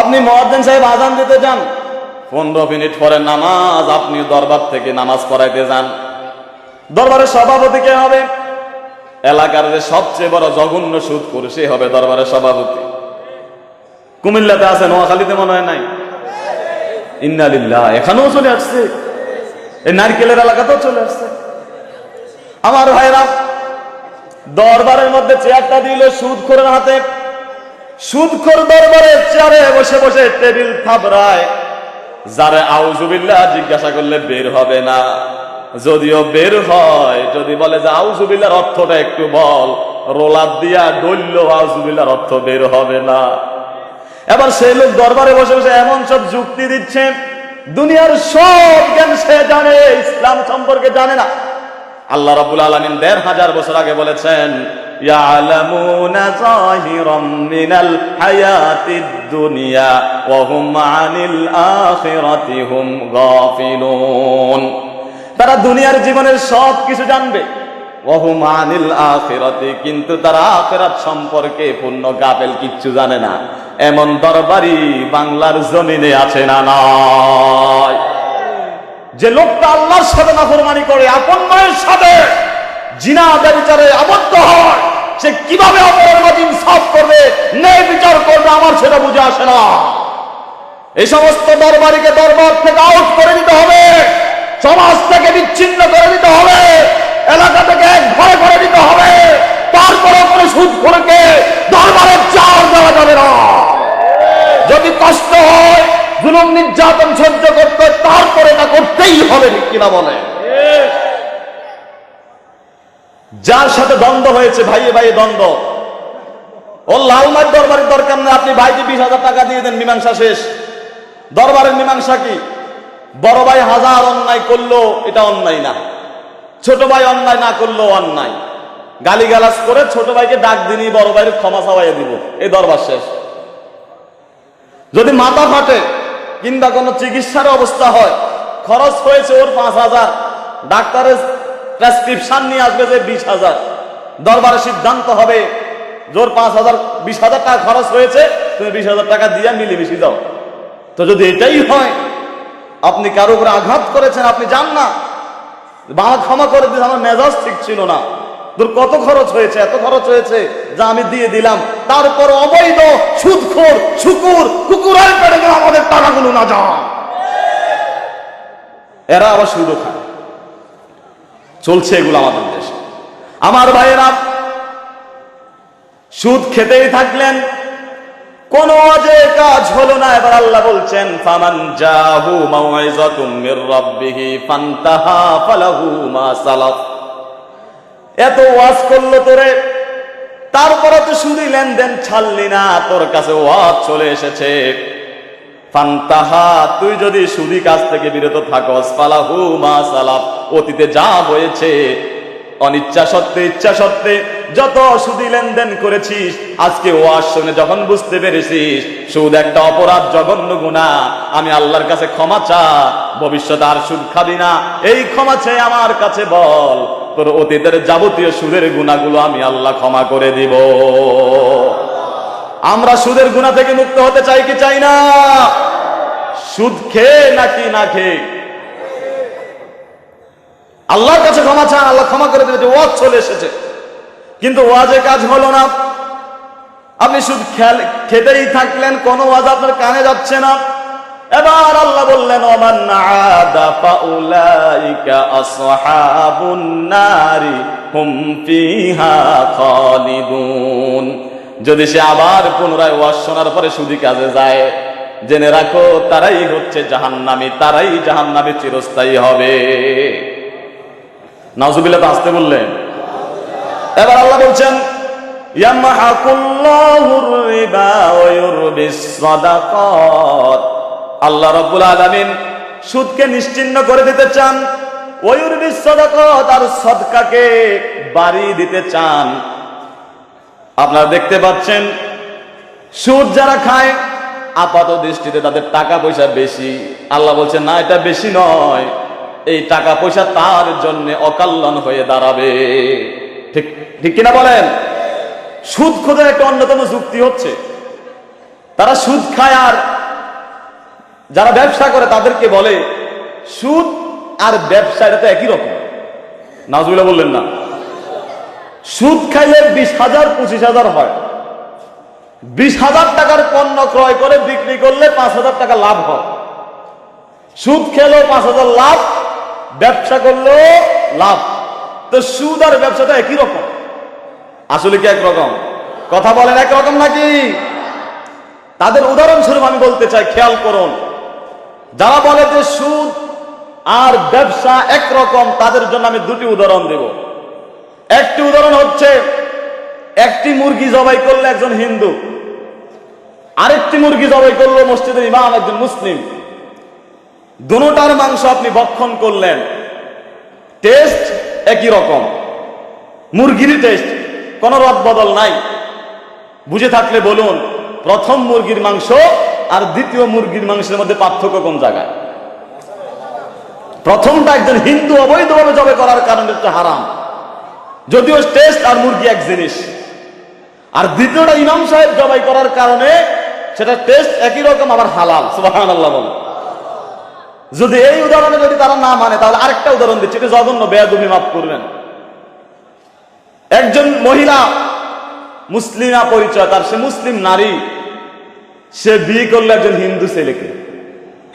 [SPEAKER 1] আপনি মুয়াজ্জিন সাহেব আযান দিতে যান, 15 মিনিট পরে নামাজ, আপনি দরবার থেকে নামাজ পড়াইতে যান। দরবারের সভাপতি কে হবে? এলাকার যে সবচেয়ে বড় জঘন্য সুদখোর সে হবে দরবারের সভাপতি। কুমিল্লাতে আছে, নোয়াখালীতে মনে হয় নাই। ইন্না লিল্লাহ, এখানেও চলে আসছে, এই নারকেলের এলাকাতেও চলে আসছে। আমার ভাইরা, দরবারের মধ্যে চেয়ারটা দিল সুদখোরের হাতে। সুদখোর দরবারের চেয়ারে বসে বসে টেবিল থাবড়ায়, যারে আউযুবিল্লাহ জিজ্ঞাসা করলে বের হবে না। যদিও বের হয়, যদি বলে যে আউযুবিল্লাহর অর্থটা একটু বল, রোলার দিয়া ডললো আউযুবিল্লাহর অর্থ বের হবে না। এবার সেই লোক দরবারে বসে বসে এমন সব যুক্তি দিচ্ছে, দুনিয়ার সব জ্ঞান সে জানে, ইসলাম সম্পর্কে জানে না। আল্লাহ রাব্বুল আলামিন ১৫০০ বছর আগে বলেছেন ইয়ালামুনা যাহিরাম মিনাল হায়াতিদ দুনিয়া ওয়া হুম আনিল আখিরাতি হুম গাফিলুন, তারা দুনিয়ার জীবনের সব কিছু জানবে, ওয়া হুম আনিল আখিরাতি, কিন্তু তারা আখিরাত সম্পর্কে পূর্ণ গাফেল, কিচ্ছু জানে না। এমন দরবারি বাংলার জমিনে আছে না নাই? যে লোকটা আল্লাহর সাথে নাফরমানি করে, আপন মায়ের সাথে জিনা ব্যভিচারে আবদ্ধ হয়, সে কিভাবে অপরের মাঝে ইনসাফ করবে, ন্যায় বিচার করবে, আমার সেটা বুঝে আসে না। এই সমস্ত দরবারিকে দরবার থেকে আউট করে দিতে হবে, সমাজ থেকে বিচ্ছিন্ন করে দিতে হবে, এলাকা থেকে এক ভয় করে দিতে হবে। তারপরে কোনো সুদখোরকে দরবারের চাল দেওয়া যাবে না। যদি কষ্ট হয় জুলুম নির্যাতন সহ্য করতে হয়, তারপরে এটা করতেই হবে, ঠিক কিনা বলে? যার সাথে দ্বন্দ্ব হয়েছে, ভাইয়ে ভাইয়ে দ্বন্দ্ব, ও লালমার দরবারের দরকার নেই, আপনি ভাইকে 20,000 টাকা দিয়ে দেন, মীমাংসা শেষ। দরবারের মীমাংসা কি? বড় ভাই হাজার অন্যায় করলো এটা অন্যায় না, ছোট ভাই অন্যায় না করলো অন্যায়। গালিগালাজ করে ছোট ভাইকে ডাক দিনই বড় ভাইয়ের ক্ষমা চাওয়াইয়া দিব, এই দরবার শেষ। যদি মাথা ফাটে কিংবা কোনো চিকিৎসার অবস্থা হয়, খরচ হয়েছে ওর 5,000, ডাক্তারের প্রেসক্রিপশন নিয়ে আসবে যে 20,000, দরবারে সিদ্ধান্ত হবে জোর 5,000 20,000 টাকা খরচ হয়েছে, তুমি 20,000 টাকা দিয়ে মিলেমিশে দাও। তো যদি এটাই হয়, আপনি কারো উপরে আঘাত করেছেন, আপনি জান না, বাবা ক্ষমা করে দিন, আমার মেজাজ ঠিক ছিল না, তোর কত খরচ হয়েছে, এত খরচ হয়েছে, যা আমি দিয়ে দিলাম। তারপর অবৈধ সুদখোর শুকুর কুকুরের পেটে যেন আমাদের টাকাগুলো না যায়। এরা আবার সুদও খায়, চলছে এগুলো আমাদের দেশে। আমার ভাইয়েরা, সুদ খেতেই থাকলেন, কোন ওয়াজে কাজ হলো না। এবার আল্লাহ বলছেন, ফামান জাহু মাউইযাতুম মির রাব্বিহি ফান্তাহা ফালাহু মা সালাফ। এত ওয়াজ করলো তোরে, তারপরে তো সুদি লেনদেন ছাড়লি না, তোর কাছে ওয়াজ চলে এসেছে, ফান্তাহা, তুই যদি সুদি কাজ থেকে বিরত থাকস, ফালাহু মা সালাফ, অতীতে যা হয়েছে, অনিচ্ছা সত্ত্বে ইচ্ছা সত্ত্বে যত সুদি লেনদেন করেছিস, আজকে ওয়াজ শুনে যখন বুঝতে পেরেছিস সুদ একটা অপরাধ, জঘন্য গুনাহ, আমি আল্লাহর কাছে ক্ষমা চা, ভবিষ্যতে আর সুদ খাবি না, এই ক্ষমা চেয়ে আমার কাছে বল, তোর অতীতের যাবতীয় সুদের গুনাহগুলো আমি আল্লাহ ক্ষমা করে দিব। আমরা সুদের গুনাহ থেকে মুক্ত হতে চাই কি চাই না? সুদ খেয়ে নাকি না খেয়ে? আল্লাহর কাছে ক্ষমা চান, আল্লাহ ক্ষমা করে দেবে। ওয়াজ চলে এসেছে, কিন্তু ওয়াজে কাজ হলো না, আপনি সুদ খেতেই থাকলেন, কোন ওয়াজ আপনার কানে যাচ্ছে না। এবার আল্লাহ বললেন, ওমান আদা ফাউলাইকা আসহাবুন নারি হুম ফিহা খালিদুন। যদি সে আবার পুনরায় ওয়াজ শোনার পরে সুদি কাজে যায়, জেনে রাখো তারাই হচ্ছে জাহান্নামী, তারাই জাহান্নামে চিরস্থায়ী হবে। নাউজুবিল্লাহ, তো আসতে বললেন। এবার আল্লাহ বলছেন, ইয়ামহাকুল্লাহুর রিবা ওয়া ইউরবিস সাদাকাত। আল্লাহ রাব্বুল আলামিন সুদকে নিশ্চিহ্ন করে দিতে চান, ওয়া ইউরবিস সাদাকাত, আর সদকাকে বাড়িয়ে দিতে চান। আপনারা দেখতে পাচ্ছেন, সুদ যারা খায় আপাত দৃষ্টিতে তাদের টাকা পয়সা বেশি। আল্লাহ বলছেন, না, এটা বেশি নয়, এই টাকা পয়সা তার জন্য অকল্যাণ হয়ে দাঁড়াবে। ঠিক ঠিক কিনা বলেন? সুদ খোঁজার একটা অন্যতম যুক্তি হচ্ছে, তারা সুদ খায়, আর যারা ব্যবসা করে তাদেরকে বলে সুদ আর ব্যবসা এটা তো একই রকম। নাউজুবিল্লাহ বললেন না? সুদ খাইলে 20,000 25,000 হয়, 20,000 টাকার পণ্য ক্রয় করে বিক্রি করলে 5,000 টাকা লাভ হয়। সুদ খেলো 5,000 লাভ, ব্যবসা করলো লাভ। তো সুদ আর ব্যবসাটা একই রকম? আসলে কি একরকম? কথা বলেন, একরকম নাকি? তাদের উদাহরণস্বরূপ আমি বলতে চাই, খেয়াল করুন, যারা বলে যে সুদ আর ব্যবসা একরকম, তাদের জন্য আমি দুটি উদাহরণ দেব। একটি উদাহরণ হচ্ছে, একটি মুরগি জবাই করলো একজন হিন্দু, আরেকটি মুরগি জবাই করলো মসজিদের ইমাম একজন মুসলিম। দুটোটার মাংস আপনি ভক্ষণ করলেন, টেস্ট একই রকম, মুরগির টেস্ট, কোনো রদ বদল নাই। বুঝে থাকলে বলুন, প্রথম মুরগির মাংস আর দ্বিতীয় মুরগির মাংসের মধ্যে পার্থক্য কোন জায়গায়? প্রথমটা একজন হিন্দু অবৈধভাবে জবাই করার কারণে হচ্ছে হারাম, যদিও টেস্ট আর মুরগি এক জিনিস। আর দ্বিতীয়টা ইমাম সাহেব জবাই করার কারণে সেটা টেস্ট একই রকম, আবার হালাল। সুবহানাল্লাহ বলেন। যদি এই উদাহরণে যদি তারা না মানে, তাহলে আরেকটা উদাহরণ দিচ্ছি, এটা জঘন্য, বেয়াদবি মাফ করবেন। একজন মহিলা মুসলিমা পরিচয় তার, সে মুসলিম নারী, সে বিয়ে করলো একজন হিন্দু ছেলেকে,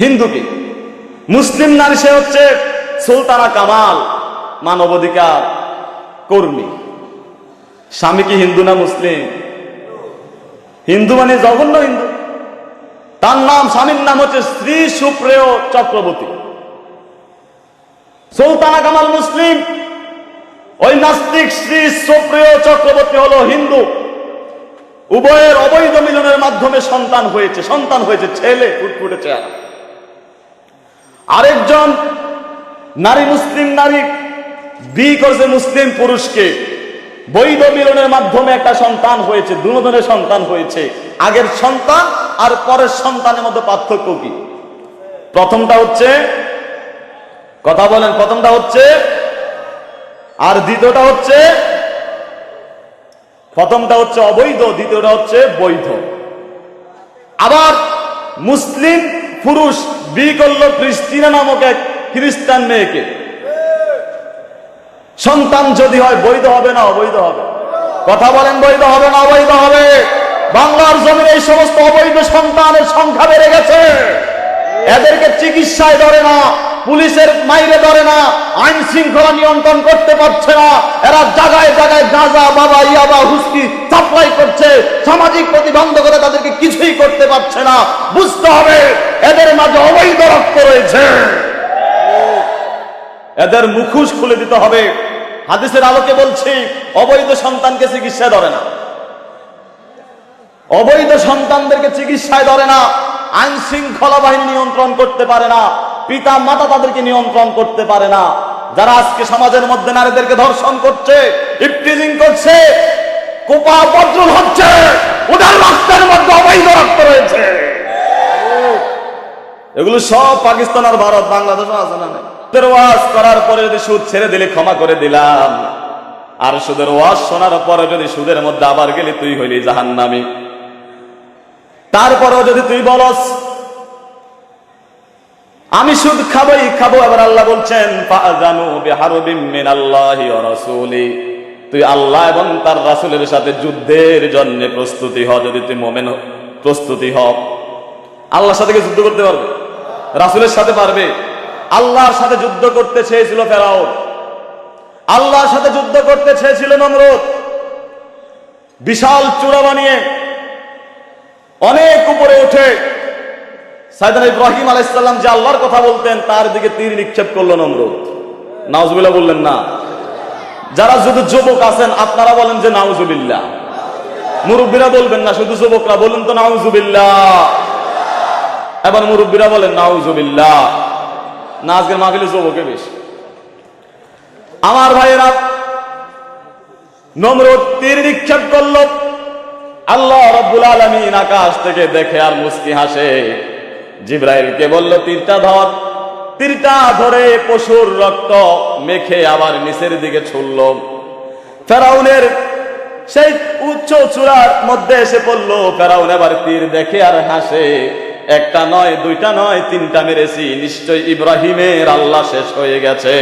[SPEAKER 1] হিন্দুকে। মুসলিম নারী, সে হচ্ছে সুলতানা কামাল, মানবাধিকার কর্মী। স্বামী কি হিন্দু না মুসলিম? হিন্দু মানে জঘন্য হিন্দু। তার নাম, স্বামীর নাম হচ্ছে শ্রী সুপ্রিয় চক্রবর্তী। সুলতানা কামাল মুসলিম, ওই নাস্তিক শ্রী সুপ্রিয় চক্রবর্তী হলো হিন্দু। উভয়ের অবৈধ মিলনের মাধ্যমে সন্তান হয়েছে ছেলে, ফুটফুটে চেহারা। আরেকজন নারী, মুসলিম নারী বিয়ে করেছে মুসলিম পুরুষকে, বৈধ মিলনের মাধ্যমে একটা সন্তান হয়েছে, দুজনের সন্তান হয়েছে। আগের সন্তান আর পরের সন্তানের মধ্যে পার্থক্য কি? প্রথমটা হচ্ছে, কথা বলেন, প্রথমটা হচ্ছে আর দ্বিতীয়টা হচ্ছে, প্রথমটা হচ্ছে অবৈধ, দ্বিতীয়টা হচ্ছে বৈধ। আবার মুসলিম পুরুষ বিয়ে করলো ক্রিস্টিনা নামক এক খ্রিস্টান মেয়েকে, সন্তান যদি হয় বৈধ হবে না অবৈধ হবে? কথা বলেন, বৈধ হবে না অবৈধ হবে? বাংলার জমিনে এই সমস্ত অবৈধ সন্তানের সংখ্যা বেড়ে গেছে। এদেরকে চিকিৎসায় ধরে না, পুলিশের মাইরে ধরে না, আইন শৃঙ্খলা নিয়ন্ত্রণ করতে পারছে না। এরা জায়গায় জায়গায় গাঁজা, বাবা, ইয়াবা, হুস্কি সাপ্লাই করছে। সামাজিক প্রতিবন্ধকতা তাদেরকে কিছুই করতে পারছে না। বুঝতে হবে এদের মাঝে অবৈধ রক্ত রয়েছে, এদের মুখোশ খুলে দিতে হবে। হাদিসের আলোকে বলছি, অবৈধ সন্তানকে চিকিৎসায় ধরে না, অবৈধ সন্তানদেরকে চিকিৎসায় ধরে না, আইন শৃঙ্খলা বাহিনী নিয়ন্ত্রণ করতে পারে না, পিতা মাতা তাদেরকে নিয়ন্ত্রণ করতে পারে না। যারা আজকে সমাজের মধ্যে নারীদেরকে ধর্ষণ করছে, ইফটিজিং করছে, কোপা বজ্রুল হচ্ছে, ওদের রক্তের মধ্যে অবৈধ রক্ত রয়েছে। এগুলো সব পাকিস্তান আর ভারত, বাংলাদেশও আছে না? সুদের ওয়াজ করার পরে যদি সুদ ছেড়ে দিলে ক্ষমা করে দিলাম, আর সুদের ওয়াজ শোনার পরে যদি সুদের মধ্যে আবার গেলি তুই হইলি জাহান্নামী। তারপরেও যদি তুই বলস আমি সুদ খাবোই খাবো, এবার আল্লাহ বলছেন ফাআযানু বিহারবিম মিনাল্লাহি ওয়া রাসূলি, তুই আল্লাহ এবং তার রাসূলের সাথে যুদ্ধের জন্য প্রস্তুতি হ। যদি তুই মুমিন প্রস্তুতি হ, আল্লাহর সাথে যুদ্ধ করতে পারবে, রাসূলের সাথে পারবে। আল্লাহর সাথে যুদ্ধ করতে চেয়েছিল ফেরাউন, আল্লাহর সাথে যুদ্ধ করতে চেয়েছিল নমরুদ। বিশাল চূড়া বানিয়ে অনেক উপরে উঠে সাইয়েদনা ইব্রাহিম আলাইহিস সালাম যে আল্লাহর কথা বলতেন তার দিকে তীর নিক্ষেপ করলো নমরুদ। নাউজুবিল্লাহ বললেন না? যারা শুধু যুবক আছেন আপনারা বলেন যে নাউজুবিল্লাহ, মুরব্বীরা বলবেন না, শুধু যুবকরা বলেন তো নাউজুবিল্লাহ। এবার মুরব্বীরা বলেন নাউজুবিল্লাহ। না, আজকের মাহফিলে যুবকে বেশি। আমার ভাইয়েরা, নমরুদ তীর নিক্ষেপ করলো, আল্লাহ রাব্বুল আলামিন আকাশ থেকে দেখে আর মুস্কি হাসে। জিবরাইলকে বলল তীরটা ধর। তীরটা ধরে পশুর রক্ত মেখে আবার নিচের দিকে ছুড়ল। ফেরাউনের সেই উচ্চ চূড়ার মধ্যে এসে পড়লো। ফেরাউন এবার তীর দেখে আর হাসে। একটা নয়, দুইটা নয়, তিনটা মেরেছি, নিশ্চয় ইব্রাহিমের আল্লাহ শেষ হয়ে গেছে।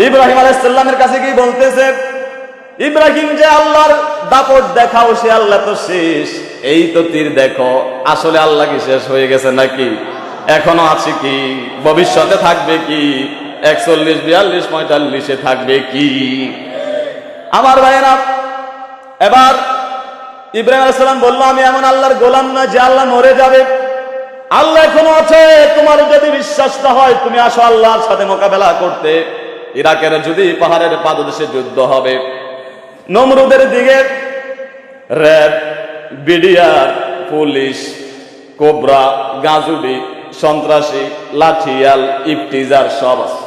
[SPEAKER 1] ইব্রাহিম আলাইহিস সালামের কাছে কি বলতেছে, ইব্রাহিম যে আল্লাহর দাপট দেখাও, সে আল্লাহ তো শেষ। এই তো তীর দেখো, আসলে আল্লাহ কি শেষ হয়ে গেছে নাকি? এখনো আছে কি? ভবিষ্যতে থাকবে কি? 41, 42, 45 থাকবে কি? আমার ভাইয়েরা, এবার ইব্রাহিম আলাইহিস সালাম বলল, আমি এমন আল্লাহর গোলাম না যে আল্লাহ মরে যাবে। আল্লাহ এখনো আছে। তোমার যদি বিশ্বাস না হয় তুমি আসো আল্লাহর সাথে মোকাবেলা করতে। ইরাকের যদি পাহাড়ের পাদদেশে যুদ্ধ হবে, নমরুদের দিকে র্যাব, বিডিআর, পুলিশ, কোবরা, গাজুবি, সন্ত্রাসী, লাঠিয়াল, ইফতিজার সব আছে।